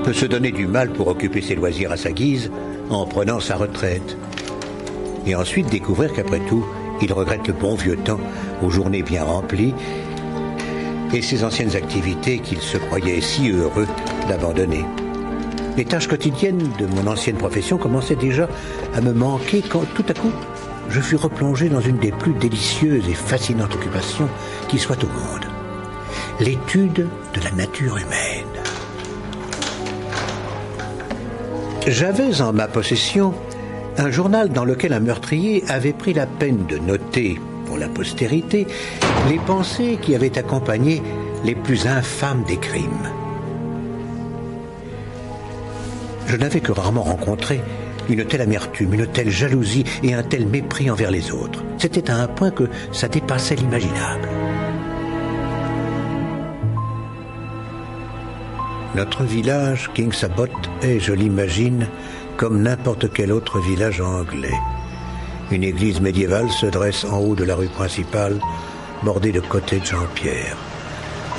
peut se donner du mal pour occuper ses loisirs à sa guise en prenant sa retraite. Et ensuite découvrir qu'après tout, il regrette le bon vieux temps aux journées bien remplies et ses anciennes activités qu'il se croyait si heureux d'abandonner. Les tâches quotidiennes de mon ancienne profession commençaient déjà à me manquer quand tout à coup, je fus replongé dans une des plus délicieuses et fascinantes occupations qui soient au monde. L'étude de la nature humaine. J'avais en ma possession un journal dans lequel un meurtrier avait pris la peine de noter, pour la postérité, les pensées qui avaient accompagné les plus infâmes des crimes. Je n'avais que rarement rencontré une telle amertume, une telle jalousie et un tel mépris envers les autres. C'était à un point que ça dépassait l'imaginable. Notre village, King's Abbot, est, je l'imagine, comme n'importe quel autre village anglais. Une église médiévale se dresse en haut de la rue principale, bordée de cottages en pierre.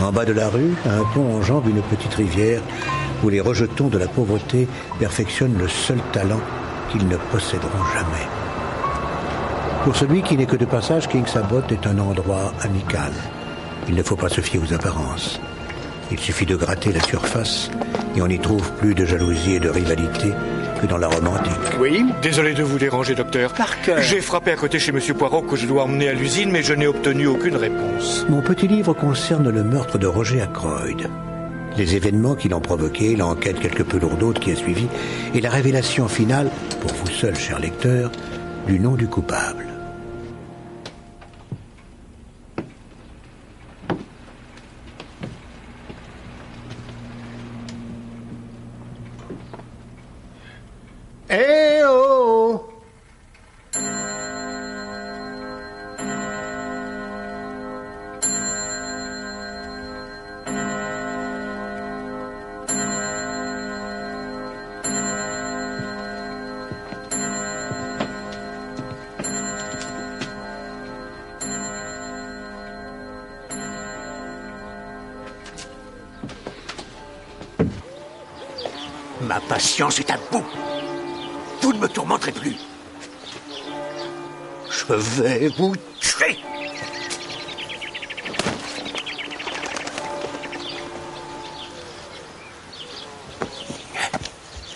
En bas de la rue, un pont enjambe une petite rivière où les rejetons de la pauvreté perfectionnent le seul talent qu'ils ne posséderont jamais. Pour celui qui n'est que de passage, King's Abbot est un endroit amical. Il ne faut pas se fier aux apparences. Il suffit de gratter la surface et on n'y trouve plus de jalousie et de rivalité que dans la Rome antique. Oui, désolé de vous déranger, docteur. Parker. J'ai frappé à côté chez Monsieur Poirot que je dois emmener à l'usine, mais je n'ai obtenu aucune réponse. Mon petit livre concerne le meurtre de Roger Ackroyd. Les événements qui l'ont provoqué, l'enquête quelque peu lourdaude qui a suivi, et la révélation finale, pour vous seul, cher lecteur, du nom du coupable. Eh oh! Ma patience est à bout. Vous ne me tourmenterez plus. Je vais vous tuer.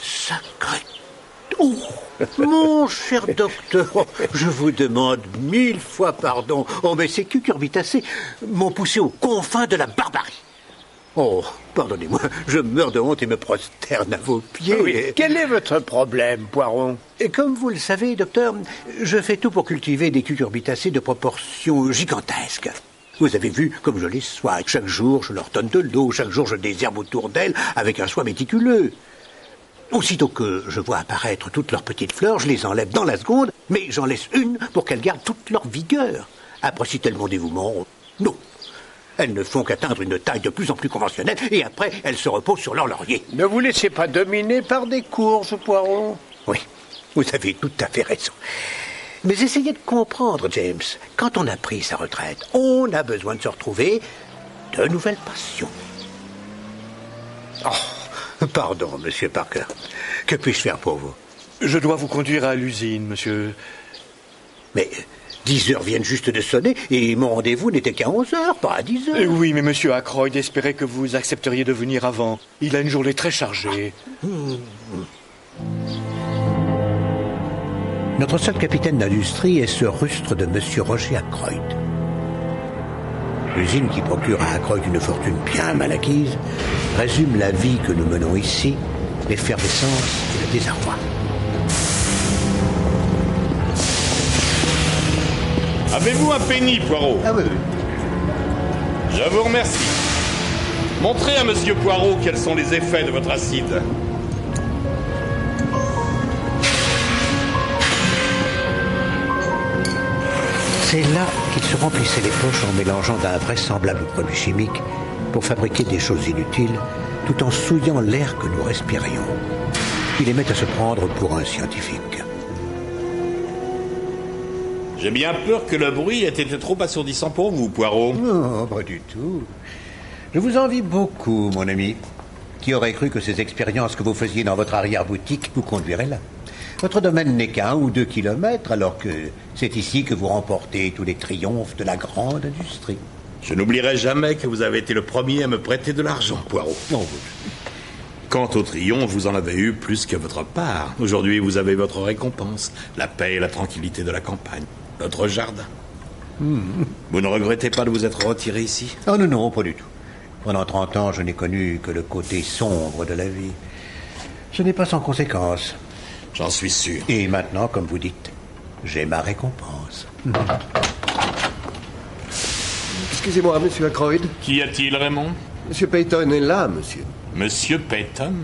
Sacré... Oh, mon cher docteur, je vous demande 1000 fois pardon. Oh, mais ces cucurbitacées m'ont poussé aux confins de la barbarie. Oh, pardonnez-moi, je meurs de honte et me prosterne à vos pieds. Oui. Quel est votre problème, Poiron? Et comme vous le savez, docteur, je fais tout pour cultiver des cucurbitacées de proportions gigantesques. Vous avez vu comme je les soigne. Chaque jour, je leur donne de l'eau. Chaque jour, je désherbe autour d'elles avec un soin méticuleux. Aussitôt que je vois apparaître toutes leurs petites fleurs, je les enlève dans la seconde, mais j'en laisse une pour qu'elles gardent toute leur vigueur. Apprécie-t-elle mon dévouement? Non. Elles ne font qu'atteindre une taille de plus en plus conventionnelle et après, elles se reposent sur leur laurier. Ne vous laissez pas dominer par des courses, Poiron. Oui, vous avez tout à fait raison. Mais essayez de comprendre, James. Quand on a pris sa retraite, on a besoin de se retrouver de nouvelles passions. Oh, pardon, monsieur Parker. Que puis-je faire pour vous? Je dois vous conduire à l'usine, monsieur. Mais 10 heures viennent juste de sonner et mon rendez-vous n'était qu'à 11 heures, pas à 10 heures. Oui, mais monsieur Ackroyd espérait que vous accepteriez de venir avant. Il a une journée très chargée. Notre seul capitaine d'industrie est ce rustre de monsieur Roger Ackroyd. L'usine qui procure à Ackroyd une fortune bien mal acquise résume la vie que nous menons ici, l'effervescence et le désarroi. Avez-vous un penny, Poirot? Ah oui, oui. Je vous remercie. Montrez à Monsieur Poirot quels sont les effets de votre acide. C'est là qu'il se remplissait les poches en mélangeant d'invraisemblables produits chimiques pour fabriquer des choses inutiles, tout en souillant l'air que nous respirions. Il aimait à se prendre pour un scientifique. J'ai bien peur que le bruit ait été trop assourdissant pour vous, Poirot. Non, pas du tout. Je vous envie beaucoup, mon ami. Qui aurait cru que ces expériences que vous faisiez dans votre arrière-boutique vous conduiraient là? Votre domaine n'est qu'à 1 ou 2 kilomètres, alors que c'est ici que vous remportez tous les triomphes de la grande industrie. Je n'oublierai jamais que vous avez été le premier à me prêter de l'argent, Poirot. Non, Quant au triomphe, vous en avez eu plus que votre part. Aujourd'hui, vous avez votre récompense. La paix et la tranquillité de la campagne. Notre jardin. Vous ne regrettez pas de vous être retiré ici? oh non, non, pas du tout. Pendant 30 ans, je n'ai connu que le côté sombre de la vie. Ce n'est pas sans conséquence. J'en suis sûr. Et maintenant, comme vous dites, j'ai ma récompense. Excusez-moi, monsieur Ackroyd. Qu'y a-t-il, Raymond? Monsieur Peyton est là, monsieur. Monsieur Peyton?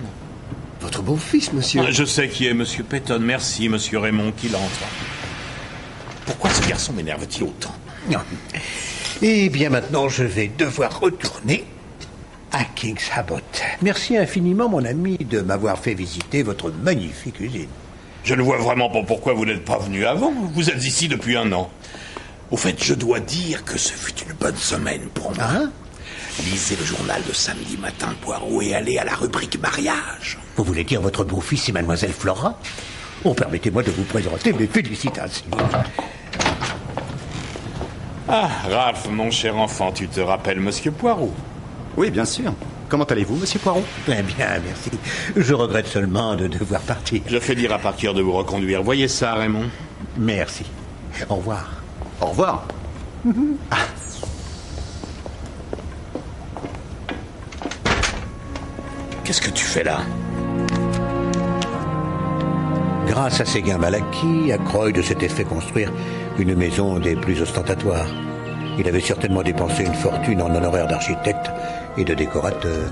Votre beau-fils, monsieur. Je sais qui est Monsieur Peyton. Merci, Monsieur Raymond, qu'il entre. Pourquoi ce garçon m'énerve-t-il autant? Non. Eh bien, maintenant, je vais devoir retourner à King's Abbot. Merci infiniment, mon ami, de m'avoir fait visiter votre magnifique usine. Je ne vois vraiment pas pourquoi vous n'êtes pas venu avant. Vous êtes ici depuis 1 an. Au fait, je dois dire que ce fut une bonne semaine pour moi. Hein? Lisez le journal de samedi matin, Poirot, et allez à la rubrique mariage. Vous voulez dire votre beau-fils et mademoiselle Flora? Oh, permettez-moi de vous présenter mes félicitations. Ah, Ralph, mon cher enfant, tu te rappelles Monsieur Poirot? Oui, bien sûr. Comment allez-vous, monsieur Poirot? Bien, merci. Je regrette seulement de devoir partir. Je fais dire à Parker de vous reconduire. Voyez ça, Raymond? Merci. Au revoir. Au revoir. Qu'est-ce que tu fais là? Grâce à ses gains mal acquis, Ackroyd s'était fait construire une maison des plus ostentatoires. Il avait certainement dépensé une fortune en honoraires d'architecte et de décorateur.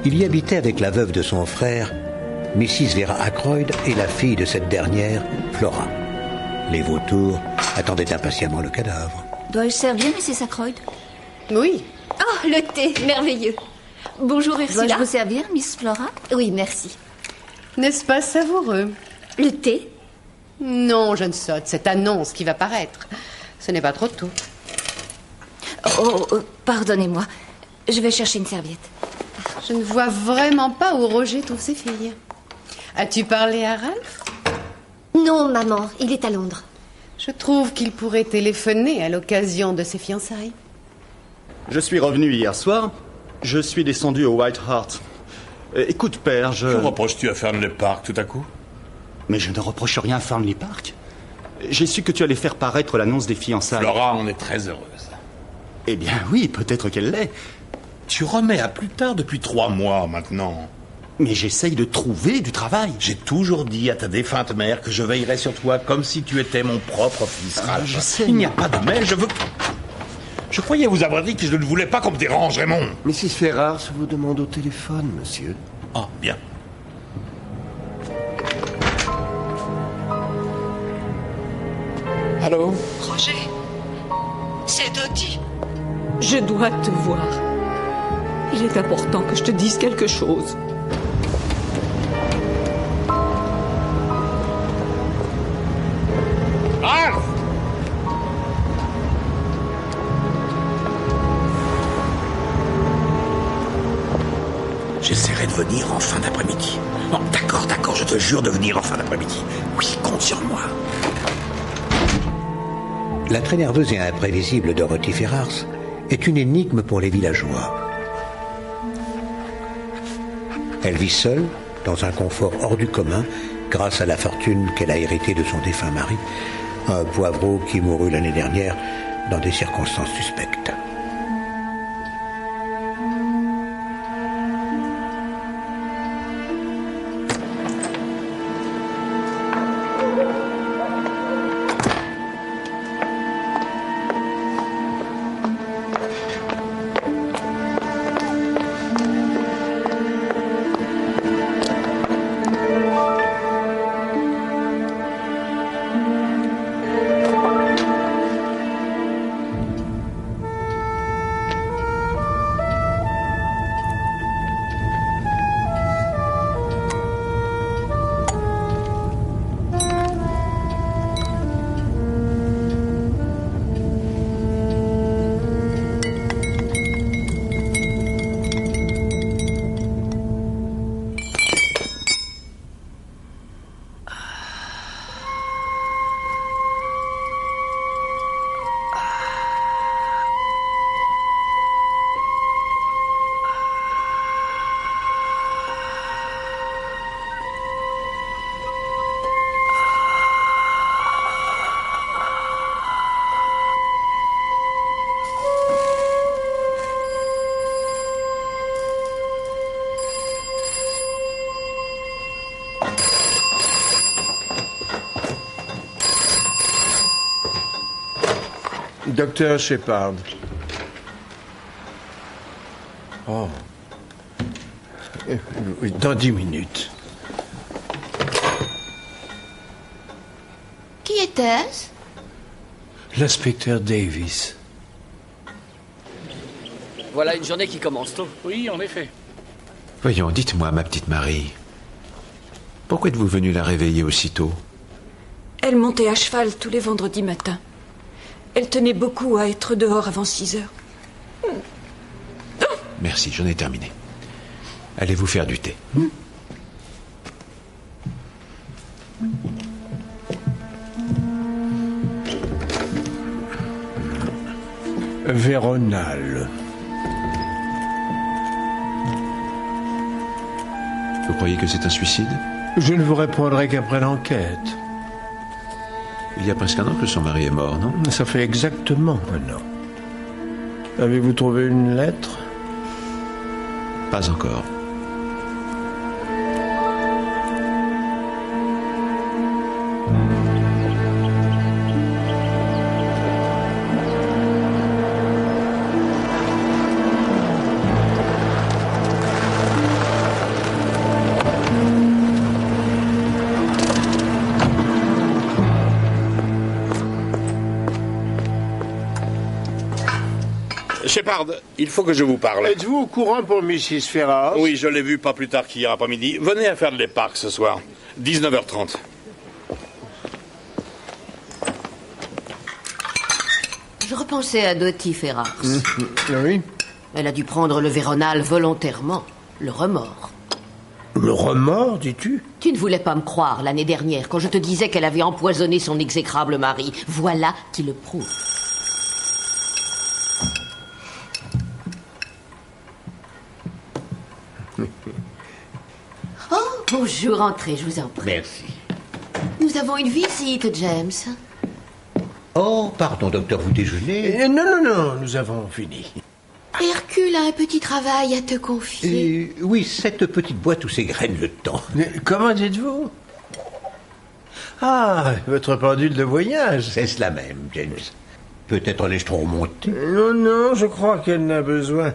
Il y habitait avec la veuve de son frère, Mrs. Vera Ackroyd, et la fille de cette dernière, Flora. Les vautours attendaient impatiemment le cadavre. Dois-je servir, Mrs. Ackroyd? Oui. Oh, le thé, merveilleux. Bonjour, Ursula. Dois-je vous servir, Miss Flora? Oui, merci. N'est-ce pas savoureux? Le thé? Non, jeune sotte, cette annonce qui va paraître. Ce n'est pas trop tôt. Pardonnez-moi. Je vais chercher une serviette. Je ne vois vraiment pas où Roger trouve ses filles. As-tu parlé à Ralph? Non, maman, il est à Londres. Je trouve qu'il pourrait téléphoner à l'occasion de ses fiançailles. Je suis revenu hier soir. Je suis descendu au White Hart. Écoute, père, Que reproches-tu à Fernley Park tout à coup? Mais je ne reproche rien à Fernley Park. J'ai su que tu allais faire paraître l'annonce des fiançailles. Flora en est très heureuse. Eh bien oui, peut-être qu'elle l'est. Tu remets à plus tard depuis 3 mois maintenant. Mais j'essaye de trouver du travail. J'ai toujours dit à ta défunte mère que je veillerais sur toi comme si tu étais mon propre fils, Ralph. Je sais. Il n'y a pas de mais, Je croyais vous avoir dit que je ne voulais pas qu'on me dérange, Raymond. Mrs. Ferrars vous demande au téléphone, monsieur. Ah, bien. Allô? Roger, c'est Dottie. Je dois te voir. Il est important que je te dise quelque chose. Ralph! J'essaierai de venir en fin d'après-midi. Non, d'accord, je te jure de venir en fin d'après-midi. Oui, compte sur moi. La très nerveuse et imprévisible Dorothy Ferrars est une énigme pour les villageois. Elle vit seule, dans un confort hors du commun, grâce à la fortune qu'elle a héritée de son défunt mari, un poivreau qui mourut l'année dernière dans des circonstances suspectes. Docteur Shepard. Oh. Oui, dans 10 minutes. Qui était-ce? L'inspecteur Davis. Voilà une journée qui commence tôt. Oui, en effet. Voyons, dites-moi, ma petite Marie. Pourquoi êtes-vous venue la réveiller aussitôt? Elle montait à cheval tous les vendredis matins. Elle tenait beaucoup à être dehors avant 6 heures. Merci, j'en ai terminé. Allez vous faire du thé. Véronal. Vous croyez que c'est un suicide? Je ne vous répondrai qu'après l'enquête. Il y a presque un an que son mari est mort, non? Ça fait exactement un an. Avez-vous trouvé une lettre? Pas encore. Shepard, il faut que je vous parle. Êtes-vous au courant pour Mrs. Ferrars? Oui, je l'ai vu pas plus tard qu'hier après-midi. Venez à Fairley Park ce soir. 19h30. Je repensais à Dottie Ferrars. Oui. Elle a dû prendre le Véronal volontairement. Le remords. Le remords, dis-tu? Tu ne voulais pas me croire l'année dernière quand je te disais qu'elle avait empoisonné son exécrable mari. Voilà qui le prouve. Oh, bonjour, entrez, je vous en prie. Merci. Nous avons une visite, James. Oh, pardon, docteur, vous déjeunez? Non, nous avons fini. Hercule a un petit travail à te confier. Oui, cette petite boîte où s'égrène le temps. Mais comment dites-vous? Ah, votre pendule de voyage. C'est cela même, James. Peut-être l'ai-je trop remonté? Non, je crois qu'elle n'a besoin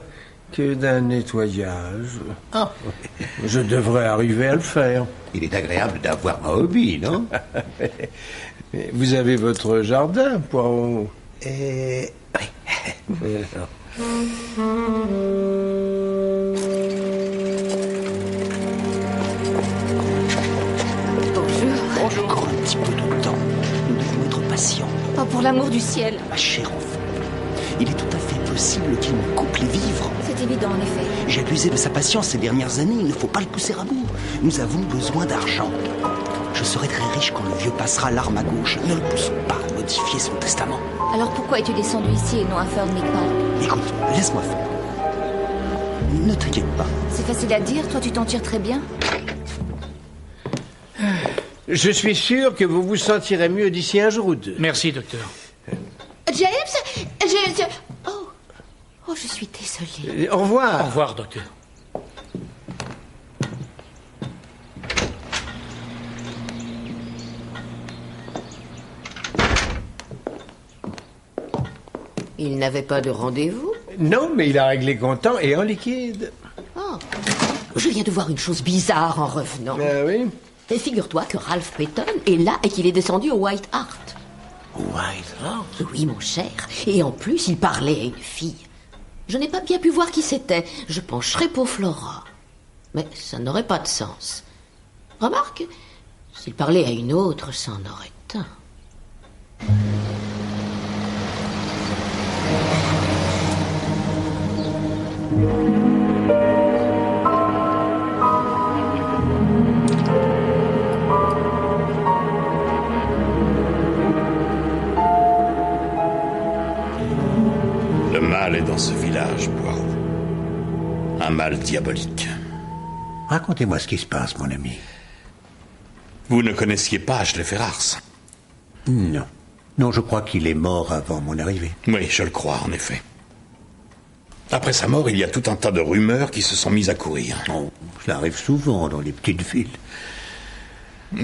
que d'un nettoyage. Ah. Je devrais arriver à le faire. Il est agréable d'avoir un hobby, non? Vous avez votre jardin, Poirot? Oui. Bonjour. Encore un petit peu de temps. Nous devons être patients. Oh, pour l'amour du ciel. Ma chère enfant, il est tout à fait possible qu'il me coupe les vivres. C'est évident, en effet. J'ai abusé de sa patience ces dernières années. Il ne faut pas le pousser à bout. Nous avons besoin d'argent. Je serai très riche quand le vieux passera l'arme à gauche. Ne le pousse pas à modifier son testament. Alors pourquoi es-tu descendu ici et non à Fernley Park? Écoute, laisse-moi faire. Ne t'inquiète pas. C'est facile à dire, toi tu t'en tires très bien. Je suis sûr que vous vous sentirez mieux d'ici un jour ou deux. Merci, docteur. James, Oh, je suis désolée. Au revoir. Au revoir, docteur. Il n'avait pas de rendez-vous? Non, mais il a réglé comptant et en liquide. Oh, je viens de voir une chose bizarre en revenant. Ah oui? Et figure-toi que Ralph Payton est là et qu'il est descendu au White Hart. White Hart? Oui, mon cher. Et en plus, il parlait à une fille. Je n'ai pas bien pu voir qui c'était. Je pencherais pour Flora. Mais ça n'aurait pas de sens. Remarque, s'il parlait à une autre, ça en aurait un. Le mal est dans ce village, Poirot. Un mal diabolique. Racontez-moi ce qui se passe, mon ami. Vous ne connaissiez pas Ashley Ferrars? Non. Non, je crois qu'il est mort avant mon arrivée. Oui, je le crois, en effet. Après sa mort, il y a tout un tas de rumeurs qui se sont mises à courir. Oh, cela arrive souvent dans les petites villes.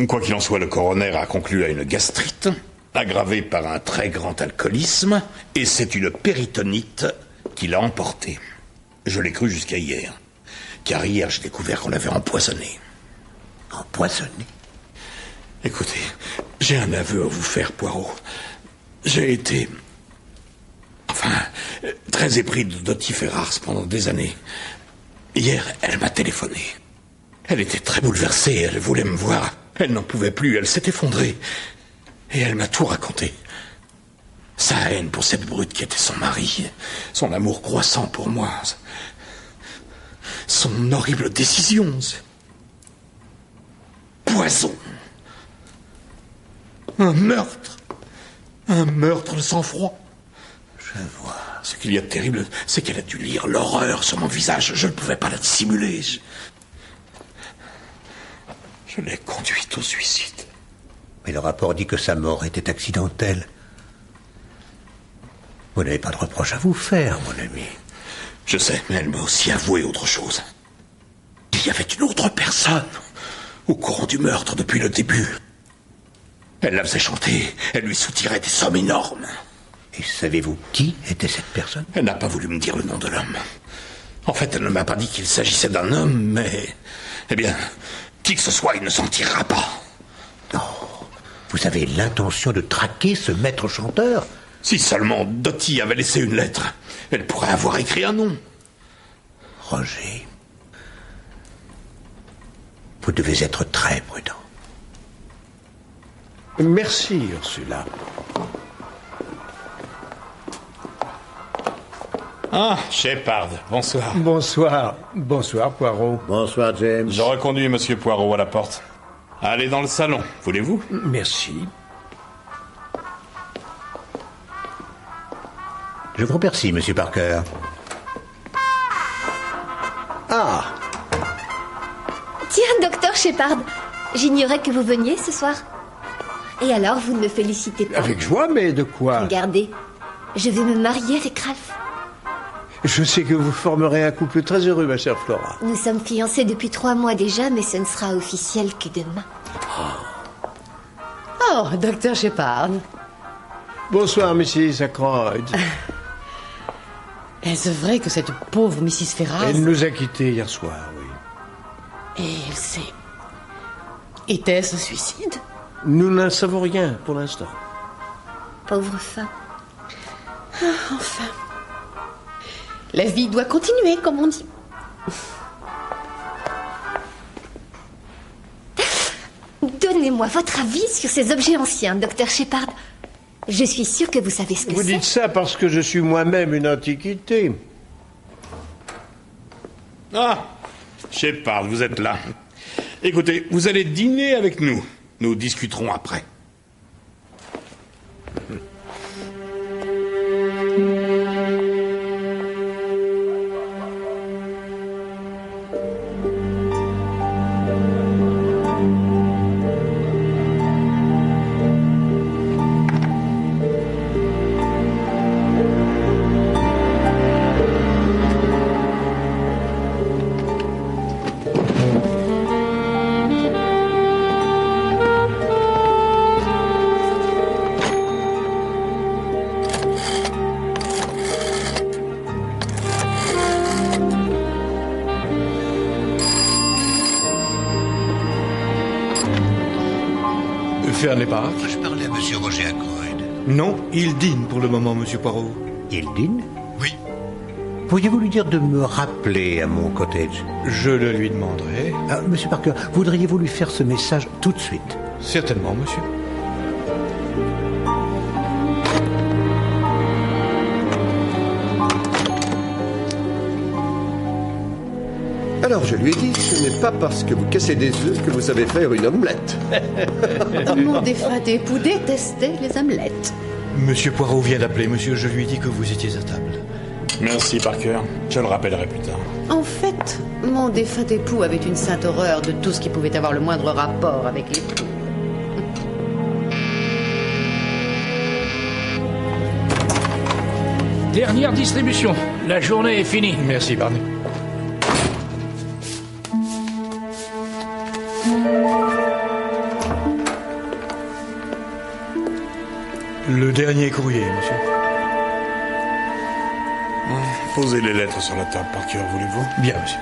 Quoi qu'il en soit, le coroner a conclu à une gastrite. aggravé par un très grand alcoolisme, et c'est une péritonite qui l'a emporté. Je l'ai cru jusqu'à hier, car hier j'ai découvert qu'on l'avait empoisonné. Empoisonné? Écoutez, j'ai un aveu à vous faire, Poirot. J'ai été... très épris de Dottie Ferrars pendant des années. Hier, elle m'a téléphoné. Elle était très bouleversée, elle voulait me voir. Elle n'en pouvait plus, elle s'est effondrée. Et elle m'a tout raconté. Sa haine pour cette brute qui était son mari, son amour croissant pour moi, son horrible décision, poison. Un meurtre de sang-froid. Je vois. Ce qu'il y a de terrible, c'est qu'elle a dû lire l'horreur sur mon visage. Je ne pouvais pas la dissimuler. Je l'ai conduite au suicide. Mais le rapport dit que sa mort était accidentelle. Vous n'avez pas de reproche à vous faire, mon ami. Je sais, mais elle m'a aussi avoué autre chose. Il y avait une autre personne au courant du meurtre depuis le début. Elle la faisait chanter, elle lui soutirait des sommes énormes. Et savez-vous qui était cette personne? Elle n'a pas voulu me dire le nom de l'homme. En fait, elle ne m'a pas dit qu'il s'agissait d'un homme, mais... Eh bien, qui que ce soit, il ne s'en tirera pas. Non. Vous avez l'intention de traquer ce maître chanteur? Si seulement Dottie avait laissé une lettre, elle pourrait avoir écrit un nom. Roger, vous devez être très prudent. Merci, Ursula. Ah, Shepard, bonsoir. Bonsoir, Poirot. Bonsoir, James. Je reconduis Monsieur Poirot à la porte. Allez dans le salon, voulez-vous? Merci. Je vous remercie, Monsieur Parker. Ah! Tiens, docteur Shepard, j'ignorais que vous veniez ce soir. Et alors, vous ne me félicitez pas? Avec joie, mais de quoi? Regardez, je vais me marier avec Ralph. Je sais que vous formerez un couple très heureux, ma chère Flora. Nous sommes fiancés depuis 3 mois déjà, mais ce ne sera officiel que demain. Oh, docteur Shepard. Bonsoir, Mrs. Ackroyd. Est-ce vrai que cette pauvre Mrs. Ferrars... Elle nous a quittés hier soir, oui. Et elle sait... Était-ce un suicide? Nous n'en savons rien pour l'instant. Pauvre femme. Ah, enfin... La vie doit continuer, comme on dit. Donnez-moi votre avis sur ces objets anciens, docteur Shepard. Je suis sûre que vous savez ce que c'est. Vous dites ça parce que je suis moi-même une antiquité. Ah, Shepard, vous êtes là. Écoutez, vous allez dîner avec nous. Nous discuterons après. Je parlais à Monsieur Roger Ackroyd. Non, il dîne pour le moment, Monsieur Poirot. Il dîne? Oui. Pourriez-vous lui dire de me rappeler à mon cottage? Je le lui demanderai. Ah, Monsieur Parker, voudriez-vous lui faire ce message tout de suite? Certainement, monsieur. Alors je lui ai dit, ce n'est pas parce que vous cassez des œufs que vous savez faire une omelette. Mon défunt époux détestait les omelettes. Monsieur Poirot vient d'appeler, monsieur. Je lui ai dit que vous étiez à table. Merci, Parker. Je le rappellerai plus tard. En fait, mon défunt époux avait une sainte horreur de tout ce qui pouvait avoir le moindre rapport avec l'époux. Dernière distribution. La journée est finie. Merci, Barney. Le dernier courrier, monsieur. Posez les lettres sur la table, Parker, voulez-vous? Bien, monsieur.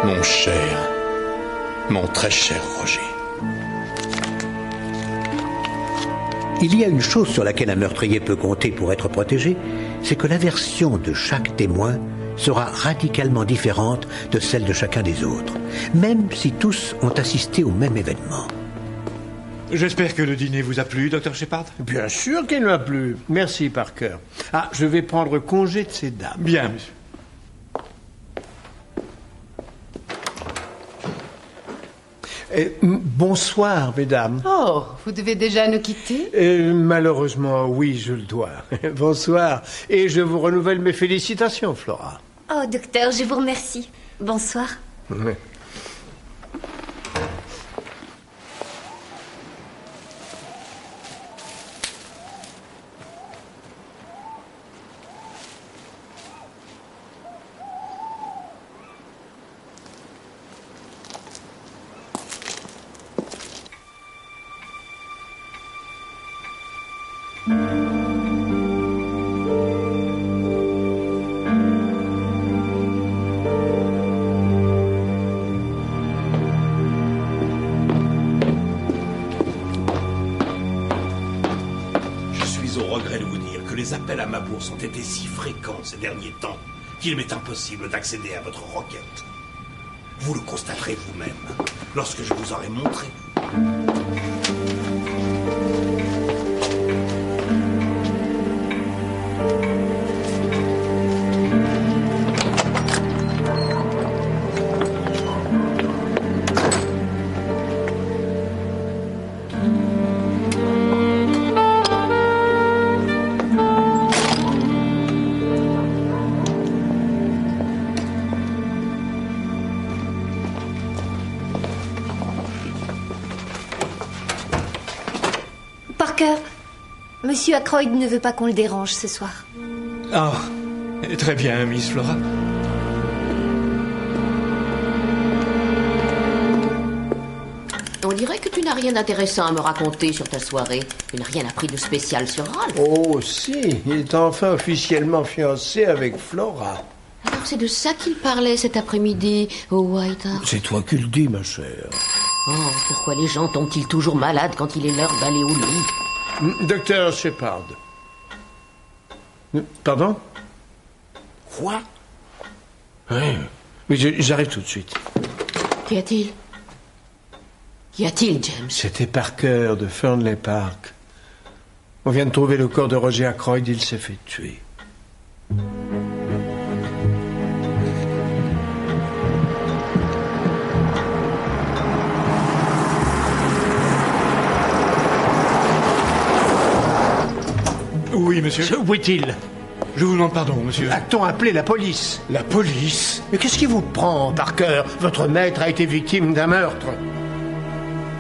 Mon cher, mon très cher Roger. Il y a une chose sur laquelle un meurtrier peut compter pour être protégé, c'est que la version de chaque témoin sera radicalement différente de celle de chacun des autres, même si tous ont assisté au même événement. J'espère que le dîner vous a plu, Dr Shepard. Bien sûr qu'il m'a plu. Merci, Parker. Ah, je vais prendre congé de ces dames. Bien, monsieur. Bonsoir, mesdames. Oh, vous devez déjà nous quitter? Malheureusement, oui, je le dois. Bonsoir. Et je vous renouvelle mes félicitations, Flora. Oh, docteur, je vous remercie. Bonsoir. Oui. Ont été si fréquents ces derniers temps qu'il m'est impossible d'accéder à votre requête. Vous le constaterez vous-même lorsque je vous aurai montré. Monsieur Ackroyd ne veut pas qu'on le dérange ce soir. Ah, très bien, Miss Flora. On dirait que tu n'as rien d'intéressant à me raconter sur ta soirée. Tu n'as rien appris de spécial sur Ralph. Oh, si, il est enfin officiellement fiancé avec Flora. Alors c'est de ça qu'il parlait cet après-midi au White Hart. C'est toi qui le dis, ma chère. Oh, pourquoi les gens tombent-ils toujours malades quand il est l'heure d'aller au lit? Docteur Shepard. Pardon? Quoi? Oui, mais j'arrive tout de suite. Qu'y a-t-il? Qu'y a-t-il, James? C'était Parker de Fernley Park. On vient de trouver le corps de Roger Ackroyd, il s'est fait tuer. Oui, monsieur. Où est-il? Je vous demande pardon, monsieur. A-t-on appelé la police? La police? Mais qu'est-ce qui vous prend, Parker? Votre maître a été victime d'un meurtre.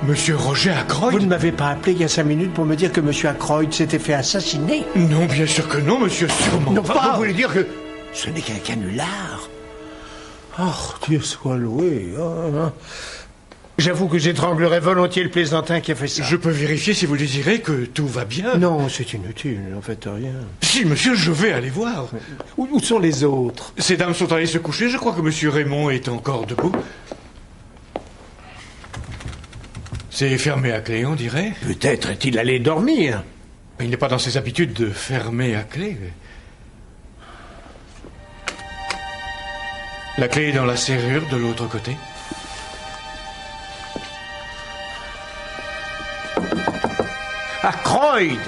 Monsieur Roger Ackroyd? Vous ne m'avez pas appelé il y a 5 minutes pour me dire que monsieur Ackroyd s'était fait assassiner? Non, bien sûr que non, monsieur, sûrement non, pas. Vous voulez dire que ce n'est qu'un canular? Oh, Dieu soit loué. Oh. J'avoue que j'étranglerais volontiers le plaisantin qui a fait ça. Je peux vérifier si vous désirez que tout va bien? Non, c'est inutile, en fait rien. Si, monsieur, je vais aller voir. Où sont les autres? Ces dames sont allées se coucher, je crois que monsieur Raymond est encore debout. C'est fermé à clé, on dirait. Peut-être est-il allé dormir. Il n'est pas dans ses habitudes de fermer à clé. La clé est dans la serrure de l'autre côté. Ackroyd!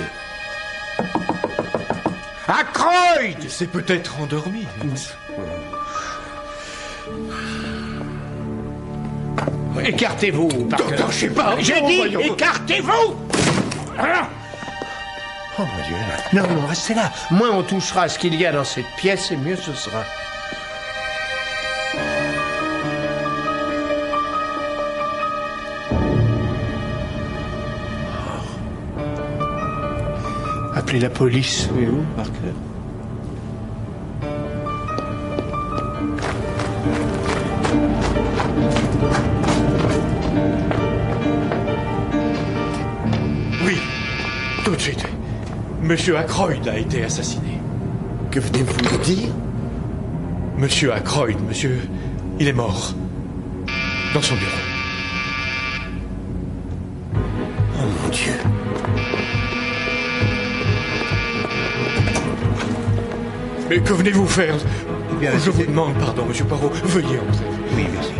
Ackroyd! Il s'est peut-être endormi. Écartez-vous, Docteur Shepard! J'ai dit, écartez-vous! Oh mon Dieu. Non, non, restez là. Moins on touchera à ce qu'il y a dans cette pièce, et mieux ce sera. Appelez la police. Oui, où, Parker? Tout de suite. Monsieur Ackroyd a été assassiné. Que venez-vous de dire? Monsieur Ackroyd, monsieur, il est mort. Dans son bureau. Oh mon Dieu. Mais que venez-vous faire? Eh bien, je vous demande pardon, monsieur Poirot. Veuillez entrer. Oui, merci.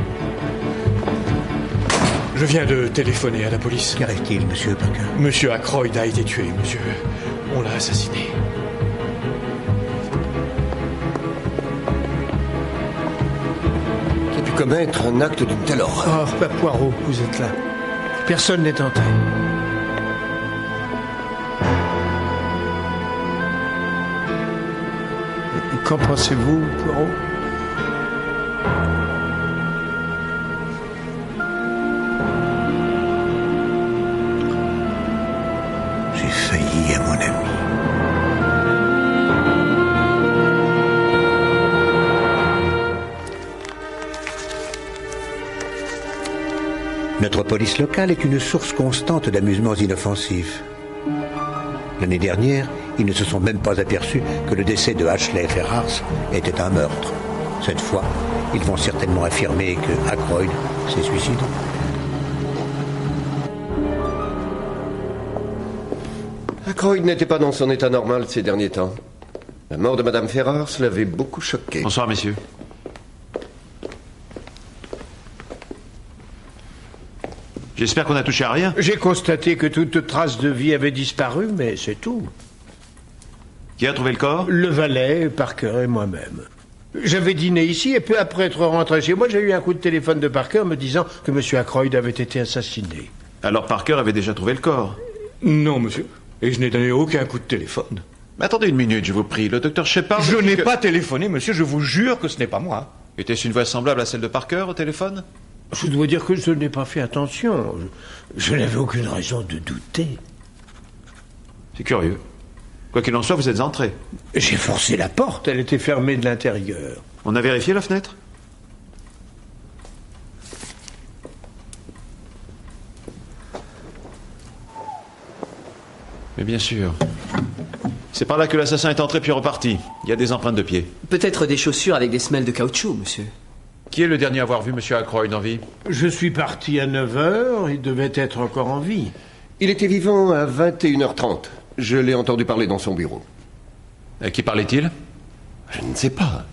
Je viens de téléphoner à la police. Qu'arrive-t-il, monsieur Parker? Monsieur Ackroyd a été tué, monsieur. On l'a assassiné. Qui a pu commettre un acte d'une telle horreur? Oh, Poirot, vous êtes là. Personne n'est entré. Qu'en pensez-vous, Poirot? J'ai failli à mon ami. Notre police locale est une source constante d'amusements inoffensifs. L'année dernière, ils ne se sont même pas aperçus que le décès de Ashley Ferrars était un meurtre. Cette fois, ils vont certainement affirmer que Ackroyd s'est suicidé. Ackroyd n'était pas dans son état normal ces derniers temps. La mort de Madame Ferrars l'avait beaucoup choqué. Bonsoir, messieurs. J'espère qu'on n'a touché à rien. J'ai constaté que toute trace de vie avait disparu, mais c'est tout. Qui a trouvé le corps? Le valet, Parker et moi-même. J'avais dîné ici et peu après être rentré chez moi, j'ai eu un coup de téléphone de Parker me disant que M. Ackroyd avait été assassiné. Alors Parker avait déjà trouvé le corps? Non, monsieur. Et je n'ai donné aucun coup de téléphone. Mais attendez une minute, je vous prie. Le docteur Shepard... Je n'ai pas téléphoné, monsieur. Je vous jure que ce n'est pas moi. Était-ce une voix semblable à celle de Parker au téléphone? Je dois dire que je n'ai pas fait attention. Je n'avais aucune raison de douter. C'est curieux. Quoi qu'il en soit, vous êtes entré. J'ai forcé la porte, elle était fermée de l'intérieur. On a vérifié la fenêtre? Mais bien sûr. C'est par là que l'assassin est entré puis reparti. Il y a des empreintes de pieds. Peut-être des chaussures avec des semelles de caoutchouc, monsieur. Qui est le dernier à avoir vu M. Ackroyd en vie? Je suis parti à 9h, il devait être encore en vie. Il était vivant à 21h30. Je l'ai entendu parler dans son bureau. À qui parlait-il? Je ne sais pas.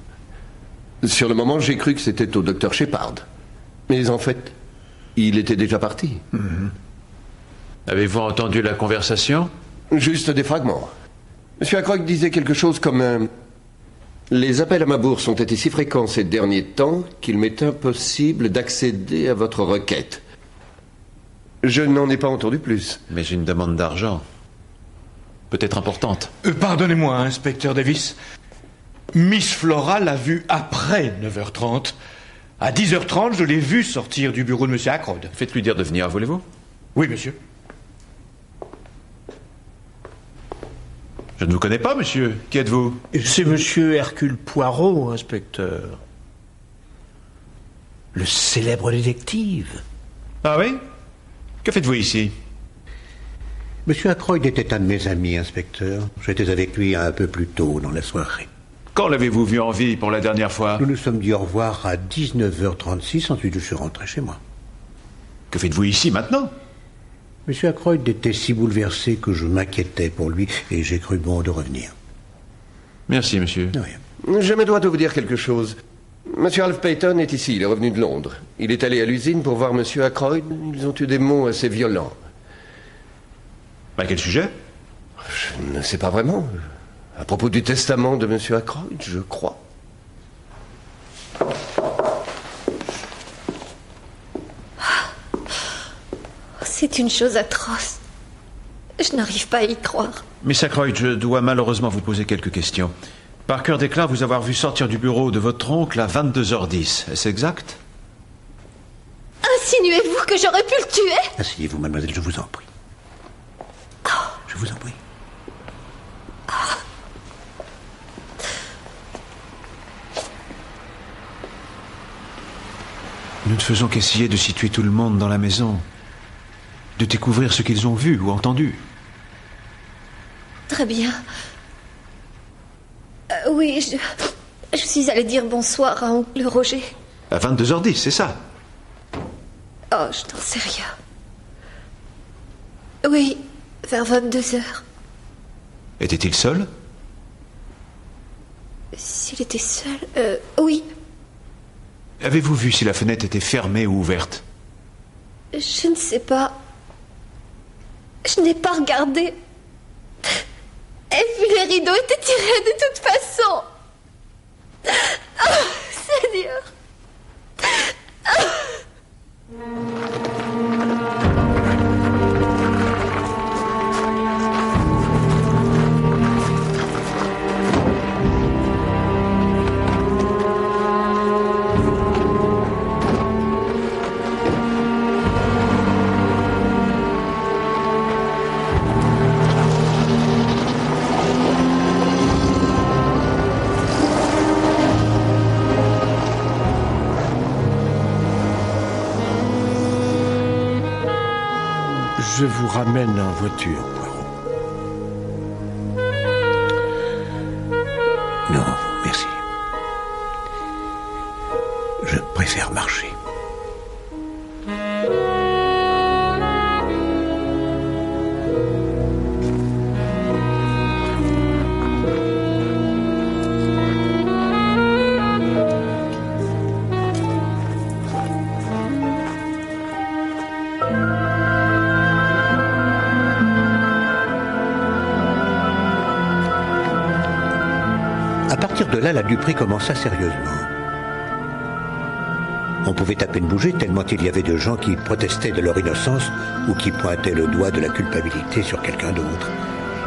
Sur le moment, j'ai cru que c'était au docteur Shepard. Mais en fait, il était déjà parti. Avez-vous entendu la conversation? Juste des fragments. M. Ackroyd disait quelque chose comme... Les appels à ma bourse ont été si fréquents ces derniers temps qu'il m'est impossible d'accéder à votre requête. Je n'en ai pas entendu plus. Mais j'ai une demande d'argent. Peut-être importante. Pardonnez-moi, inspecteur Davis. Miss Flora l'a vu après 9h30. À 10h30, je l'ai vu sortir du bureau de M. Ackroyd. Faites-lui dire de venir, voulez-vous? Oui, monsieur. Je ne vous connais pas, monsieur. Qui êtes-vous? C'est monsieur Hercule Poirot, inspecteur. Le célèbre détective. Ah oui? Que faites-vous ici? Monsieur Ackroyd était un de mes amis, inspecteur. J'étais avec lui un peu plus tôt dans la soirée. Quand l'avez-vous vu en vie pour la dernière fois? Nous nous sommes dit au revoir à 19h36, ensuite je suis rentré chez moi. Que faites-vous ici maintenant? Monsieur Ackroyd était si bouleversé que je m'inquiétais pour lui et j'ai cru bon de revenir. Merci, monsieur. De rien. Je me dois de vous dire quelque chose. Monsieur Alf Payton est ici, il est revenu de Londres. Il est allé à l'usine pour voir Monsieur Ackroyd. Ils ont eu des mots assez violents. À quel sujet? Je ne sais pas vraiment. À propos du testament de Monsieur Ackroyd, je crois. C'est une chose atroce. Je n'arrive pas à y croire. Miss Ackroyd, je dois malheureusement vous poser quelques questions. Parker déclare vous avoir vu sortir du bureau de votre oncle à 22h10. Est-ce exact? Insinuez-vous que j'aurais pu le tuer? Asseyez-vous, mademoiselle, je vous en prie. Je vous en prie. Nous ne faisons qu'essayer de situer tout le monde dans la maison, de découvrir ce qu'ils ont vu ou entendu. Très bien. Oui, je suis allée dire bonsoir à oncle Roger. À 22h10, c'est ça? Oh, je n'en sais rien. Oui, vers 22h. Était-il seul? S'il était seul... oui. Avez-vous vu si la fenêtre était fermée ou ouverte? Je ne sais pas. Je n'ai pas regardé. Et puis les rideaux étaient tirés de toute façon. Oh, Seigneur. Je vous ramène en voiture, Poirot. Non, merci. Je préfère marcher. À partir de là, la Dupré commença sérieusement. On pouvait à peine bouger tellement il y avait de gens qui protestaient de leur innocence ou qui pointaient le doigt de la culpabilité sur quelqu'un d'autre.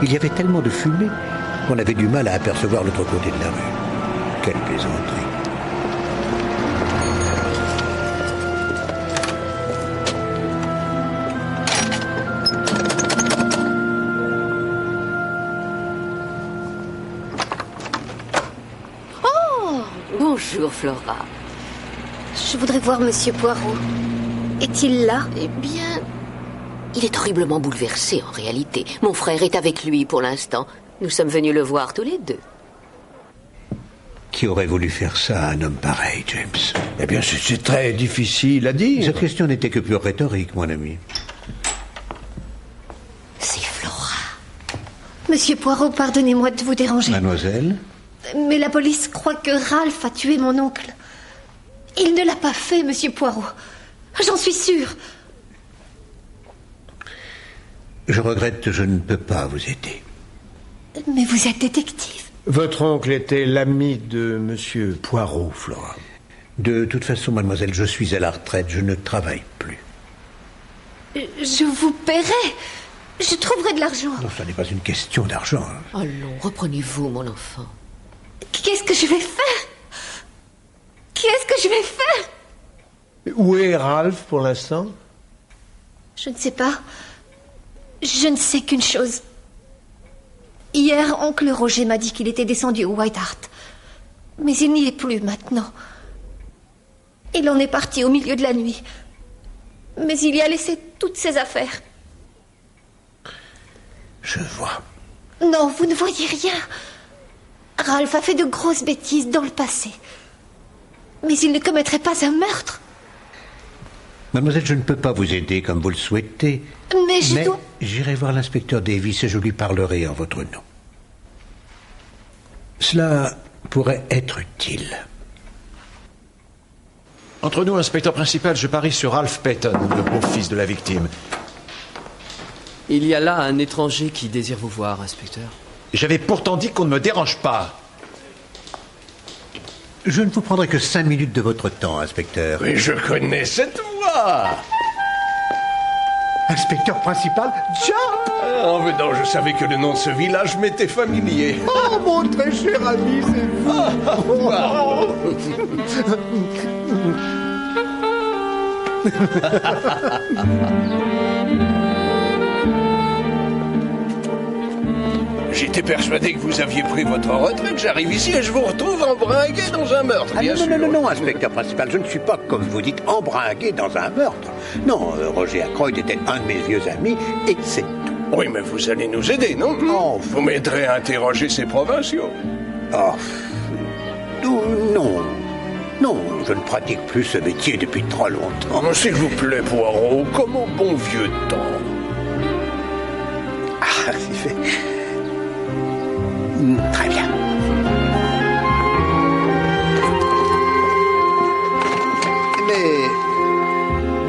Il y avait tellement de fumée qu'on avait du mal à apercevoir l'autre côté de la rue. Quelle plaisanterie. Bonjour, Flora. Je voudrais voir Monsieur Poirot. Est-il là? Eh bien, il est horriblement bouleversé en réalité. Mon frère est avec lui pour l'instant. Nous sommes venus le voir tous les deux. Qui aurait voulu faire ça à un homme pareil, James? Eh bien, c'est très difficile à dire. Cette question n'était que pure rhétorique, mon ami. C'est Flora. Monsieur Poirot, pardonnez-moi de vous déranger. Mademoiselle? Mais la police croit que Ralph a tué mon oncle. Il ne l'a pas fait, Monsieur Poirot. J'en suis sûre. Je regrette, je ne peux pas vous aider. Mais vous êtes détective. Votre oncle était l'ami de Monsieur Poirot, Flora. De toute façon, mademoiselle, je suis à la retraite, je ne travaille plus. Je vous paierai. Je trouverai de l'argent. Non, ce n'est pas une question d'argent. Allons, reprenez-vous, mon enfant. Qu'est-ce que je vais faire? Qu'est-ce que je vais faire? Où est Ralph pour l'instant? Je ne sais pas. Je ne sais qu'une chose. Hier, oncle Roger m'a dit qu'il était descendu au White Hart. Mais il n'y est plus maintenant. Il en est parti au milieu de la nuit. Mais il y a laissé toutes ses affaires. Je vois. Non, vous ne voyez rien. Ralph a fait de grosses bêtises dans le passé. Mais il ne commettrait pas un meurtre. Mademoiselle, je ne peux pas vous aider comme vous le souhaitez. Mais j'irai voir l'inspecteur Davis et je lui parlerai en votre nom. Cela pourrait être utile. Entre nous, inspecteur principal, je parie sur Ralph Peyton, le beau-fils de la victime. Il y a là un étranger qui désire vous voir, inspecteur. J'avais pourtant dit qu'on ne me dérange pas. Je ne vous prendrai que 5 minutes de votre temps, inspecteur. Mais je connais cette voix. Inspecteur principal, John. En venant, je savais que le nom de ce village m'était familier. Oh, mon très cher ami, c'est vous. J'étais persuadé que vous aviez pris votre retraite. J'arrive ici et je vous retrouve embringué dans un meurtre, bien sûr. Non, inspecteur principal, je ne suis pas, comme vous dites, embringué dans un meurtre. Non, Roger Ackroyd était un de mes vieux amis et c'est tout. Oui, mais vous allez nous aider, non? Non. Vous m'aiderez à interroger ces provinciaux. Oh, non. Non, je ne pratique plus ce métier depuis trop longtemps. Oh, s'il vous plaît, Poirot, comme au bon vieux temps. Ah, c'est fait. Très bien. Mais